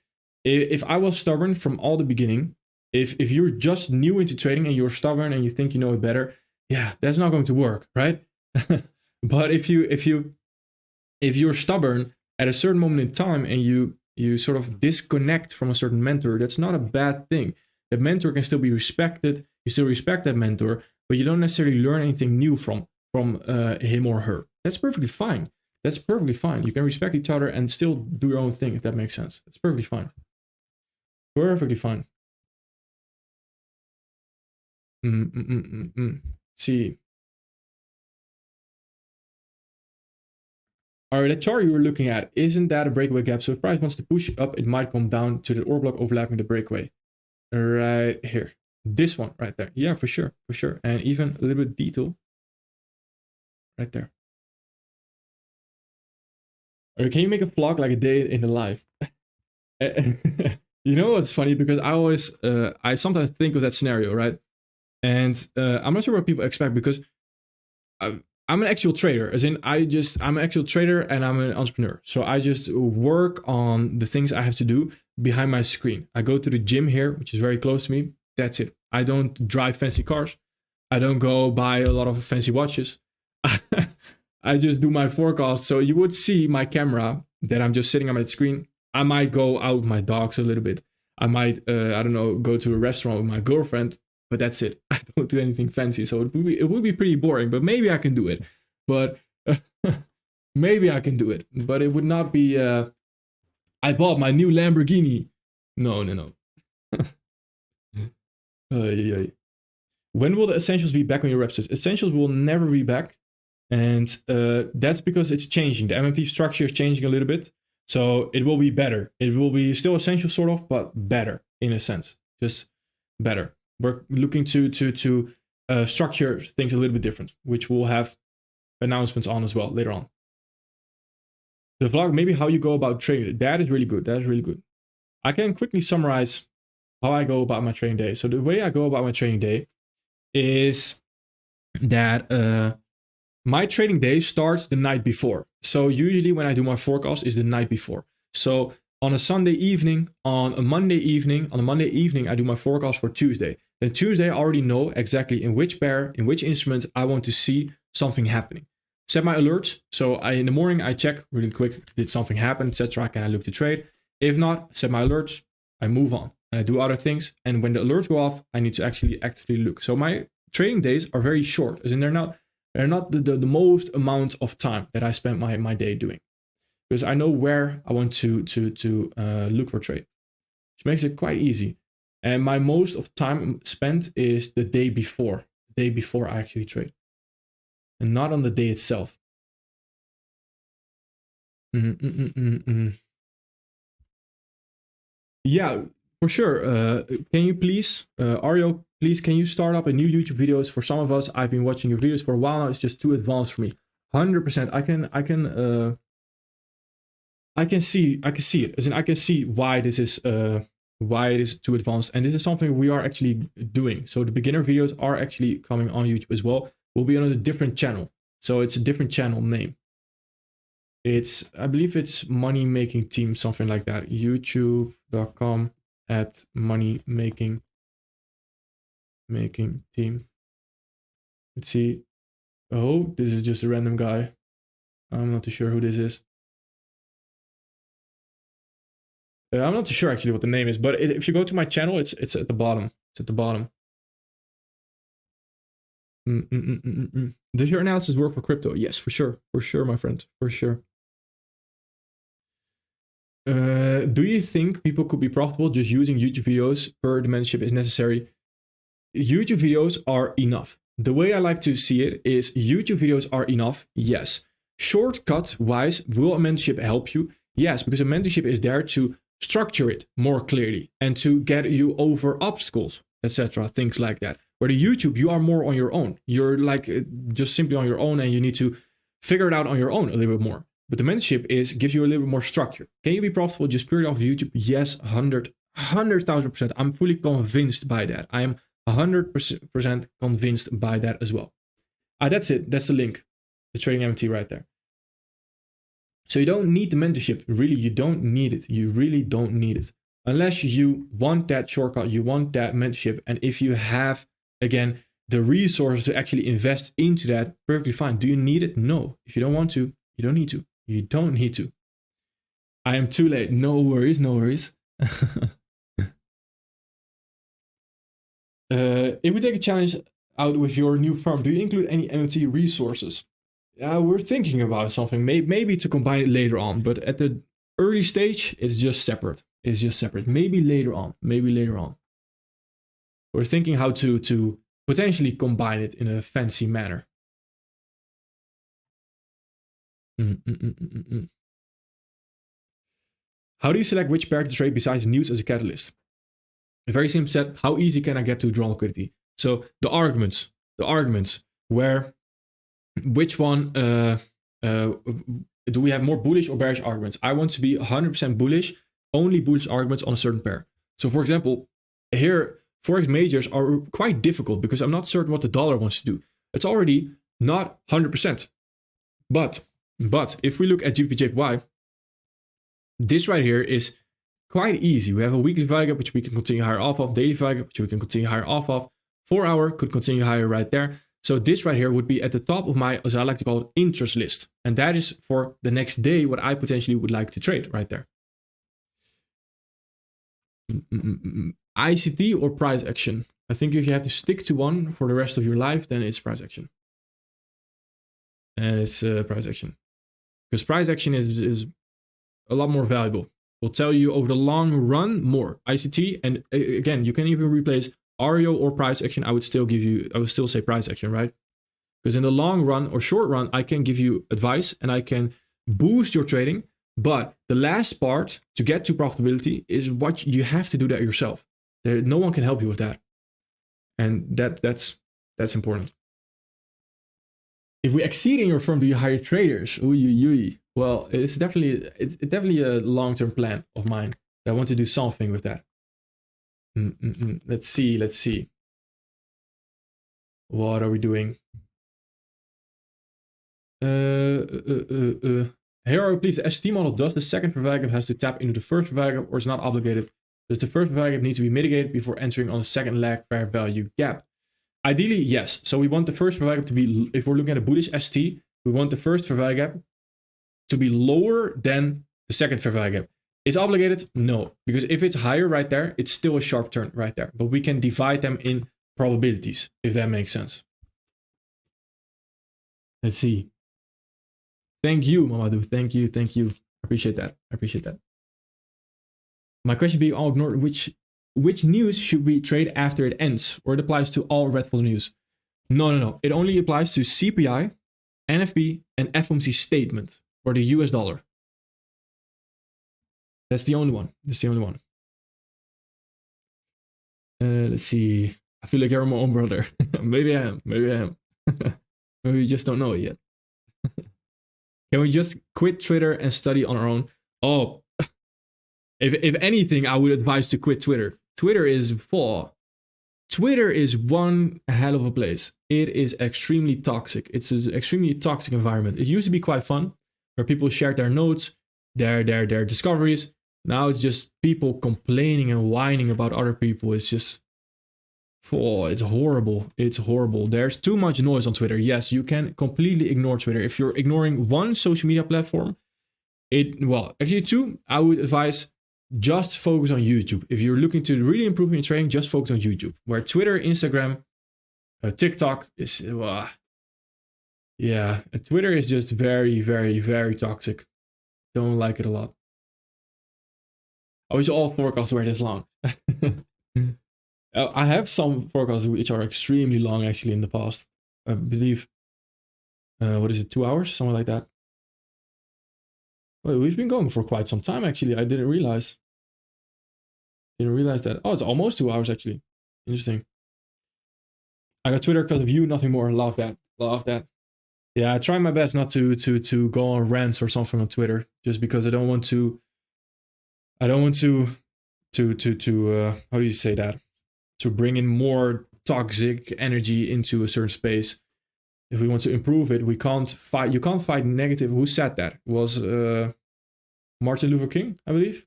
Speaker 1: if I was stubborn from all the beginning, if you're just new into trading and you're stubborn and you think you know it better, yeah, that's not going to work, right? But if you're stubborn at a certain moment in time and you sort of disconnect from a certain mentor, that's not a bad thing. That mentor can still be respected. You still respect that mentor, but you don't necessarily learn anything new from him or her. That's perfectly fine. That's perfectly fine. You can respect each other and still do your own thing, if that makes sense. That's perfectly fine. Perfectly fine. See. All right, the chart you were looking at, isn't that a breakaway gap? So if price wants to push up, it might come down to the order block overlapping the breakaway. Right here. This one right there. Yeah, for sure. For sure. And even a little bit detail. Right there. Or can you make a vlog like a day in the life? You know what's funny? Because I sometimes think of that scenario, right? And I'm not sure what people expect, because I'm an actual trader. As in, I'm an actual trader and I'm an entrepreneur. So I just work on the things I have to do behind my screen. I go to the gym here, which is very close to me. That's it. I don't drive fancy cars. I don't go buy a lot of fancy watches. I just do my forecast. So you would see my camera that I'm just sitting on my screen. I might go out with my dogs a little bit. I might, I don't know, go to a restaurant with my girlfriend, but that's it. I don't do anything fancy. So it would be pretty boring, but maybe I can do it. But maybe I can do it. But it would not be, I bought my new Lamborghini. No. When will the essentials be back on your website? Essentials will never be back. And that's because it's changing. The MMT structure is changing a little bit. So it will be better. It will be still essential sort of, but better in a sense. Just better. We're looking to structure things a little bit different, which we'll have announcements on as well later on. The vlog, maybe how you go about trading. That is really good. That is really good. I can quickly summarize how I go about my trading day. So the way I go about my trading day is that my trading day starts the night before. So usually when I do my forecast is the night before. So on a Sunday evening, on a Monday evening, I do my forecast for Tuesday. Then Tuesday I already know exactly in which pair, in which instrument I want to see something happening. Set my alerts. So in the morning I check really quick, did something happen, etc. Can I look to trade? If not, set my alerts, I move on and I do other things. And when the alerts go off, I need to actually actively look. So my trading days are very short, as in they're not the most amount of time that I spend my day doing, because I know where I want to look for trade, which makes it quite easy. And my most of time spent is the day before I actually trade, and not on the day itself. Yeah, for sure. Can you please, Ario, please, can you start up a new YouTube videos for some of us? I've been watching your videos for a while now. It's just too advanced for me. 100%. I can see it. As in, I can see why this is why it is too advanced. And this is something we are actually doing. So the beginner videos are actually coming on YouTube as well. We'll be on a different channel. So it's a different channel name. I believe it's Money Making Team, something like that. youtube.com/money making team. Let's see. Oh, this is just a random guy. I'm not too sure who this is. I'm not too sure actually what the name is, but if you go to my channel, it's at the bottom. It's at the bottom. Does your analysis work for crypto? Yes, for sure. For sure, my friend. For sure. Do you think people could be profitable just using YouTube videos per the mentorship is necessary? YouTube videos are enough. The way I like to see it is YouTube videos are enough. Yes. Shortcut wise, will a mentorship help you? Yes, because a mentorship is there to structure it more clearly and to get you over obstacles, etc. Things like that. Where the YouTube, you are more on your own. You're like just simply on your own and you need to figure it out on your own a little bit more. But the mentorship gives you a little bit more structure. Can you be profitable just purely off of YouTube? Yes, 100%. 100,000%. I'm fully convinced by that. I am 100% convinced by that as well. That's it. That's the link. The trading MT right there. So you don't need the mentorship. Really, you don't need it. You really don't need it. Unless you want that shortcut, you want that mentorship. And if you have, again, the resources to actually invest into that, perfectly fine. Do you need it? No. If you don't want to, you don't need to. You don't need to. I am too late. No worries, no worries. If we take a challenge out with your new farm, do you include any MT resources? We're thinking about something, maybe to combine it later on, but at the early stage, it's just separate. It's just separate. Maybe later on. We're thinking how to potentially combine it in a fancy manner. How do you select which pair to trade besides news as a catalyst? A very simple set. How easy can I get to draw liquidity? So the arguments where, which one do we have more bullish or bearish arguments? I want to be 100% bullish, only bullish arguments on a certain pair. So for example, here, Forex majors are quite difficult because I'm not certain what the dollar wants to do. It's already not 100%. But if we look at GBPJPY, this right here is quite easy. We have a weekly value gap, which we can continue higher off of, daily value gap, which we can continue higher off of, 4 hour could continue higher right there. So this right here would be at the top of my, as I like to call it, interest list. And that is for the next day what I potentially would like to trade right there. ICT or price action? I think if you have to stick to one for the rest of your life, then it's price action. And it's price action. Because price action is a lot more valuable. Will tell you over the long run more. ICT, and again, you can even replace REO or price action. I would still say price action, right? Because in the long run or short run, I can give you advice and I can boost your trading. But the last part to get to profitability is what you have to do that yourself. No one can help you with that. And that's important. If we exceed in your firm, do you hire traders? Well, it's definitely a long-term plan of mine. I want to do something with that. Let's see. What are we doing? Here are we please. The ST model does the second fair value gap has to tap into the first fair value gap or is not obligated? Does the first fair value gap need to be mitigated before entering on the second leg fair value gap? Ideally, yes. So we want the first fair value gap to be, if we're looking at a bullish ST, we want the first fair value gap to be lower than the second fair value gap. Is obligated? No, because if it's higher right there, it's still a sharp turn right there. But we can divide them in probabilities, if that makes sense. Let's see. Thank you, Mamadou. Thank you. I appreciate that. My question being all ignored, which news should we trade after it ends? Or it applies to all red folder news? No. It only applies to CPI, NFP, and FOMC statement, or the US dollar. That's the only one. Let's see. I feel like you're my own brother. Maybe I am. Maybe we just don't know it yet. Can we just quit Twitter and study on our own? Oh, if anything, I would advise to quit Twitter. Twitter is one hell of a place. It is extremely toxic. It's an extremely toxic environment. It used to be quite fun, where people shared their notes, their discoveries. Now it's just people complaining and whining about other people. It's just, it's horrible. It's horrible. There's too much noise on Twitter. Yes, you can completely ignore Twitter. If you're ignoring one social media platform, actually two, I would advise just focus on YouTube. If you're looking to really improve your trading, just focus on YouTube. Where Twitter, Instagram, TikTok is, yeah, and Twitter is just very, very, very toxic. Don't like it a lot. I wish all forecasts were this long. I have some forecasts which are extremely long actually in the past. I believe, 2 hours? Something like that. Well, we've been going for quite some time actually. I didn't realize that. Oh, it's almost 2 hours actually. Interesting. I got Twitter because of you, nothing more. Love that. Yeah, I try my best not to go on rants or something on Twitter, just because I don't want to how do you say that? To bring in more toxic energy into a certain space. If we want to improve it, we can't fight. You can't fight negative. Who said that? It was Martin Luther King, I believe.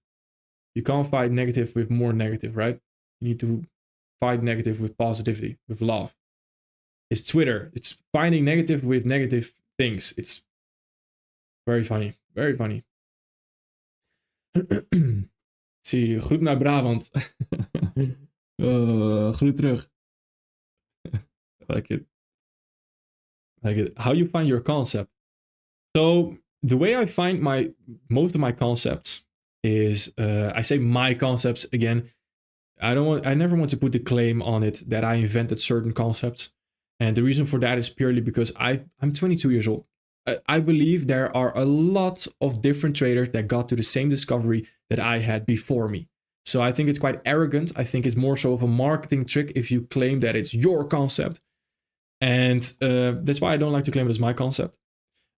Speaker 1: You can't fight negative with more negative, right? You need to fight negative with positivity, with love. It's Twitter. It's fighting negative with negative things. It's very funny. Very funny. Zie, groet naar Brabant. Groet terug. Like it. Like it. How you find your concept? So the way I find most of my concepts is I say my concepts again. I never want to put the claim on it that I invented certain concepts. And the reason for that is purely because I'm 22 years old. I believe there are a lot of different traders that got to the same discovery that I had before me. So I think it's quite arrogant. I think it's more so of a marketing trick if you claim that it's your concept. And that's why I don't like to claim it as my concept.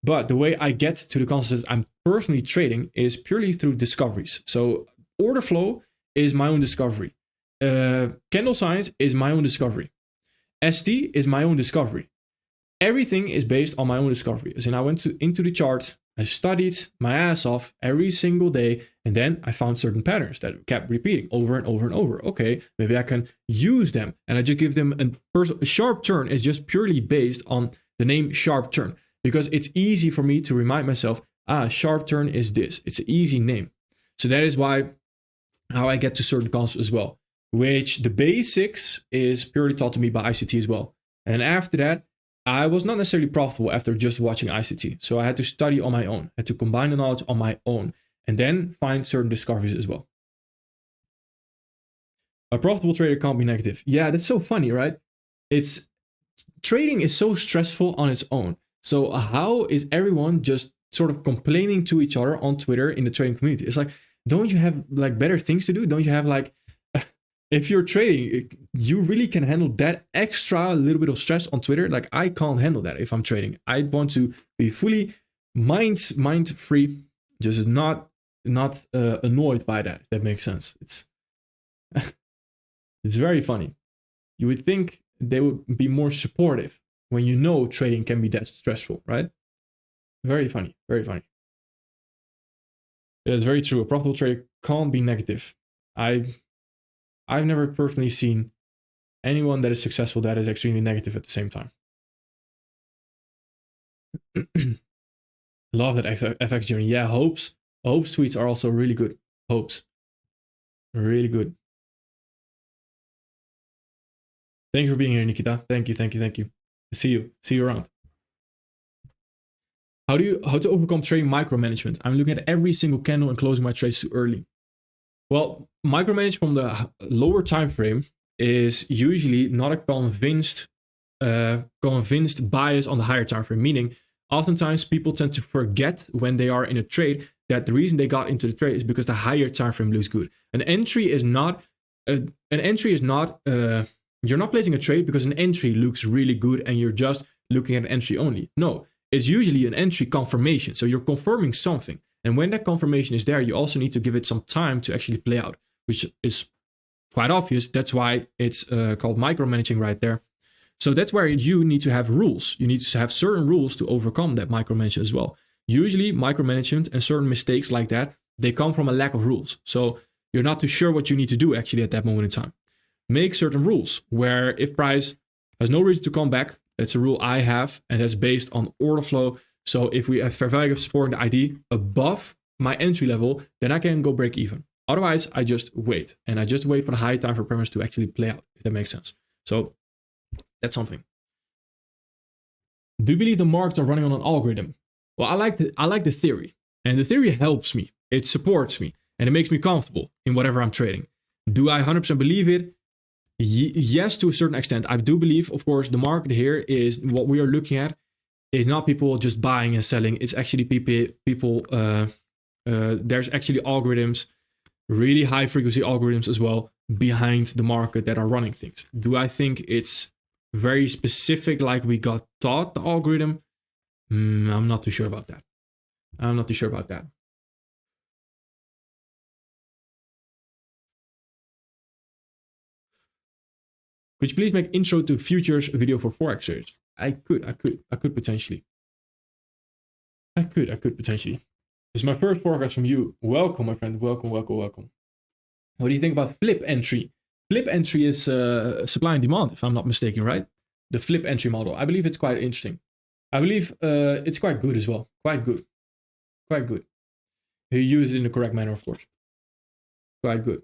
Speaker 1: But the way I get to the concepts I'm personally trading is purely through discoveries. So order flow is my own discovery. Candle signs is my own discovery. ST is my own discovery. Everything is based on my own discovery. As in, I went into the chart, I studied my ass off every single day, and then I found certain patterns that kept repeating over and over and over. Okay, maybe I can use them, and I just give them a sharp turn is just purely based on the name sharp turn, because it's easy for me to remind myself, sharp turn is this. It's an easy name. So that is how I get to certain concepts as well, which the basics is purely taught to me by ICT as well. And after that, I was not necessarily profitable after just watching ICT. So I had to study on my own, had to combine the knowledge on my own, and then find certain discoveries as well. A profitable trader can't be negative. Yeah, that's so funny, right? Trading is so stressful on its own. So how is everyone just sort of complaining to each other on Twitter in the trading community? It's like, don't you have like better things to do? Don't you have like, if you're trading, you really can handle that extra little bit of stress on Twitter. Like I can't handle that if I'm trading. I want to be fully mind free, just not annoyed by that. If that makes sense. It's it's very funny. You would think they would be more supportive when you know trading can be that stressful, right? Very funny, very funny. It is very true. A profitable trader can't be negative. I've never personally seen anyone that is successful that is extremely negative at the same time. Love that FX journey. Yeah, Hope's tweets are also really good. Hope's really good. Thank you for being here, Nikita. Thank you. See you around. How to overcome trading micromanagement? I'm looking at every single candle and closing my trades too early. Well, micromanage from the lower time frame is usually not a convinced bias on the higher time frame. Meaning, oftentimes people tend to forget when they are in a trade that the reason they got into the trade is because the higher time frame looks good. An entry is not. You're not placing a trade because an entry looks really good and you're just looking at an entry only. No, it's usually an entry confirmation. So you're confirming something. And when that confirmation is there, you also need to give it some time to actually play out, which is quite obvious. That's why it's called micromanaging right there. So that's where you need to have rules. You need to have certain rules to overcome that micromanagement as well. Usually micromanagement and certain mistakes like that, they come from a lack of rules. So you're not too sure what you need to do actually at that moment in time. Make certain rules where if price has no reason to come back, that's a rule I have, and that's based on order flow. So if we have fair value of support and the ID above my entry level, then I can go break even. Otherwise, I just wait. And I just wait for the high time for premise to actually play out, if that makes sense. So that's something. Do you believe the markets are running on an algorithm? Well, I like the theory. And the theory helps me. It supports me. And it makes me comfortable in whatever I'm trading. Do I 100% believe it? Yes, to a certain extent. I do believe, of course, the market here is what we are looking at. It's not people just buying and selling. It's actually people. There's actually algorithms, really high frequency algorithms as well behind the market that are running things. Do I think it's very specific like we got taught the algorithm? I'm not too sure about that. Could you please make intro to futures video for Forex traders? I could potentially. I could potentially. This is my first forecast from you. Welcome, my friend. Welcome. What do you think about flip entry? Flip entry is supply and demand, if I'm not mistaken, right? The flip entry model. I believe it's quite interesting. I believe it's quite good as well. Quite good. You use it in the correct manner, of course. Quite good.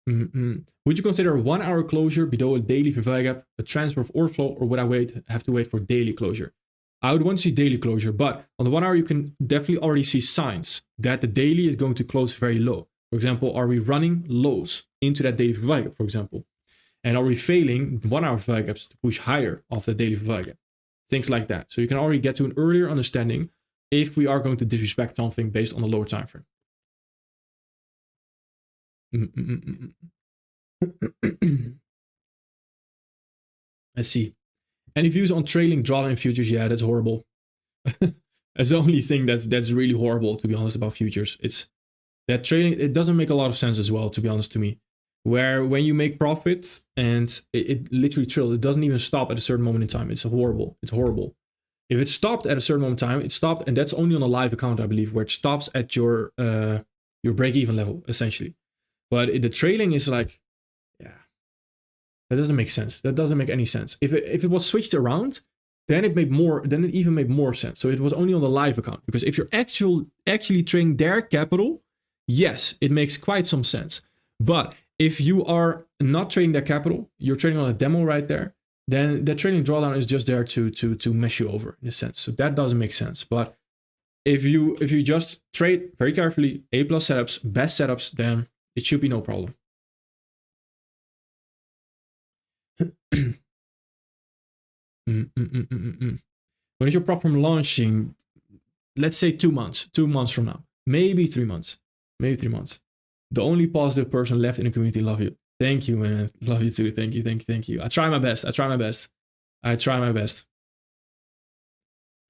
Speaker 1: Would you consider a 1 hour closure below a daily fair value gap, a transfer of order flow, or would I have to wait for daily closure? I would want to see daily closure, but on the 1 hour, you can definitely already see signs that the daily is going to close very low. For example, are we running lows into that daily fair value gap, for example? And are we failing 1 hour fair value gaps to push higher off the daily fair value gap? Things like that. So you can already get to an earlier understanding if we are going to disrespect something based on the lower time frame. Let's see. Any views on trailing drawdown futures? Yeah, that's horrible. That's the only thing that's really horrible, to be honest, about futures. It's that trailing, it doesn't make a lot of sense as well, to be honest, to me. Where when you make profits and it literally trails, it doesn't even stop at a certain moment in time. It's horrible. If it stopped at a certain moment in time, it stopped, and that's only on a live account, I believe, where it stops at your break-even level, essentially. But the trailing is like, yeah, that doesn't make sense. That doesn't make any sense. If it was switched around, then it even made more sense. So it was only on the live account, because if you're actually trading their capital, yes, it makes quite some sense. But if you are not trading their capital, you're trading on a demo right there, then the trailing drawdown is just there to mess you over in a sense. So that doesn't make sense. But if you just trade very carefully, A+ setups, best setups, then it should be no problem. When is your prop from launching? Let's say 2 months. 2 months from now. Maybe 3 months. Maybe 3 months. The only positive person left in the community. Love you. Thank you, man. Love you too. Thank you. I try my best.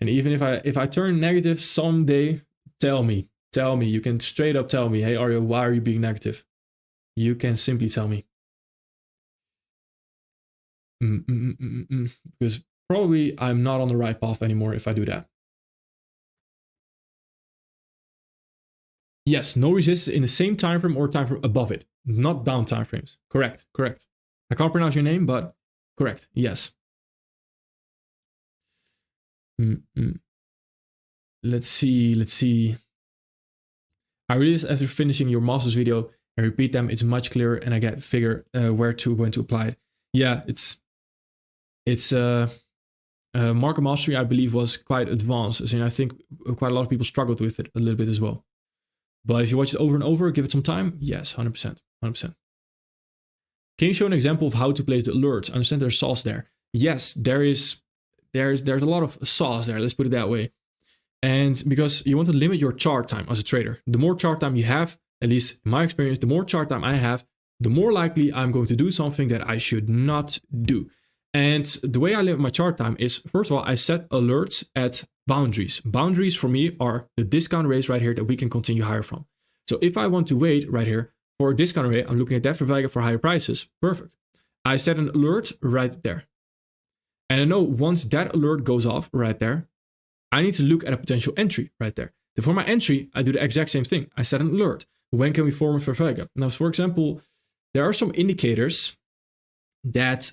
Speaker 1: And even if I turn negative someday, tell me. You can straight up tell me, hey Aryo, why are you being negative? You can simply tell me. Because probably I'm not on the right path anymore if I do that. Yes, no resistance in the same time frame or time frame above it, not down time frames. Correct. I can't pronounce your name, but correct. Yes. Let's see. I realized after finishing your master's video and repeat them, it's much clearer, and I get figure when to apply it. Yeah, it's market mastery, I believe, was quite advanced, and I think quite a lot of people struggled with it a little bit as well. But if you watch it over and over, give it some time, yes, 100%. Can you show an example of how to place the alerts? I understand there's sauce there. Yes, there's a lot of sauce there, let's put it that way. And because you want to limit your chart time as a trader. The more chart time you have, at least in my experience, the more chart time I have, the more likely I'm going to do something that I should not do. And the way I limit my chart time is, first of all, I set alerts at boundaries. Boundaries for me are the discount rates right here that we can continue higher from. So if I want to wait right here for a discount rate, I'm looking at that for value for higher prices. Perfect. I set an alert right there. And I know once that alert goes off right there, I need to look at a potential entry right there. For my entry, I do the exact same thing. I set an alert. When can we form a fair value gap? Now, for example, there are some indicators that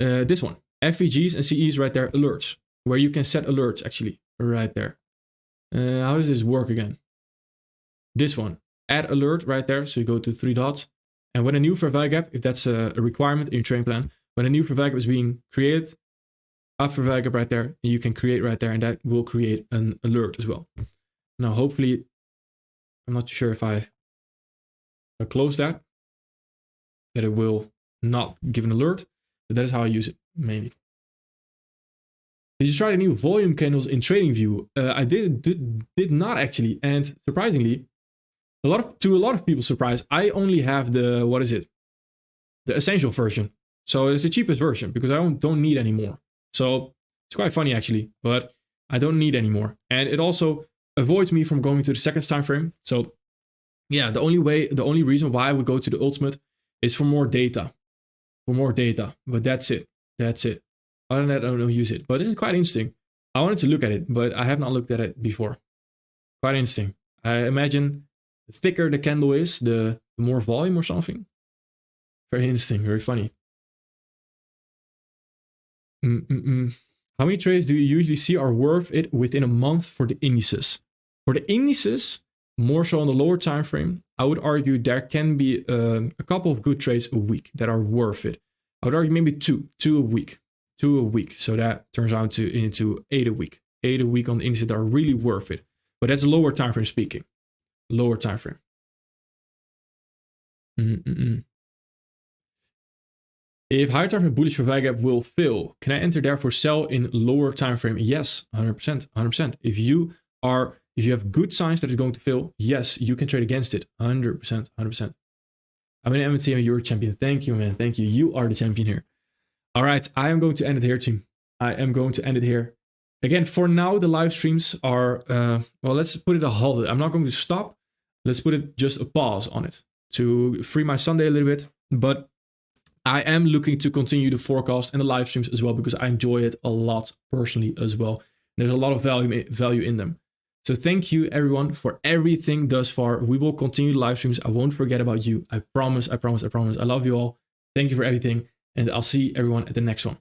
Speaker 1: this one, FVGs and CEs right there, alerts, where you can set alerts actually right there. How does this work again? This one, add alert right there. So you go to 3 dots, and when a new fair value gap, if that's a requirement in your trading plan, when a new fair value gap is being created, up fair value gap right there, and you can create right there, and that will create an alert as well. Now, hopefully, I'm not sure if I close that it will not give an alert, but that is how I use it mainly. Did you try the new volume candles in TradingView? I did not actually, and surprisingly, to a lot of people's surprise, I only have the the essential version. So it's the cheapest version because I don't need any more. So it's quite funny actually, but I don't need any more, and it also avoids me from going to the second time frame. So yeah, the only reason why I would go to the ultimate It's for more data. But that's it. Other than that, I don't use it. But this is quite interesting. I wanted to look at it, but I have not looked at it before. Quite interesting. I imagine the thicker the candle is, the more volume or something. Very interesting, very funny. How many trades do you usually see are worth it within a month for the indices? For the indices, more so on the lower time frame, I would argue there can be a couple of good trades a week that are worth it. I would argue maybe two a week. So that turns out into 8 a week. 8 a week on the indices that are really worth it. But that's a lower time frame speaking. Lower time frame. If higher time frame bullish for VGAP will fail, can I enter therefore sell in lower time frame? Yes, 100%. If you have good signs that it's going to fail, yes, you can trade against it. 100%. I'm in MT and you're a champion. Thank you, man. Thank you. You are the champion here. All right, I am going to end it here, team. I am going to end it here. Again, for now, the live streams are, well, let's put it a halt. I'm not going to stop. Let's put it just a pause on it to free my Sunday a little bit. But I am looking to continue the forecast and the live streams as well because I enjoy it a lot personally as well. There's a lot of value in them. So thank you everyone for everything thus far. We will continue the live streams. I won't forget about you. I promise. I love you all. Thank you for everything. And I'll see everyone at the next one.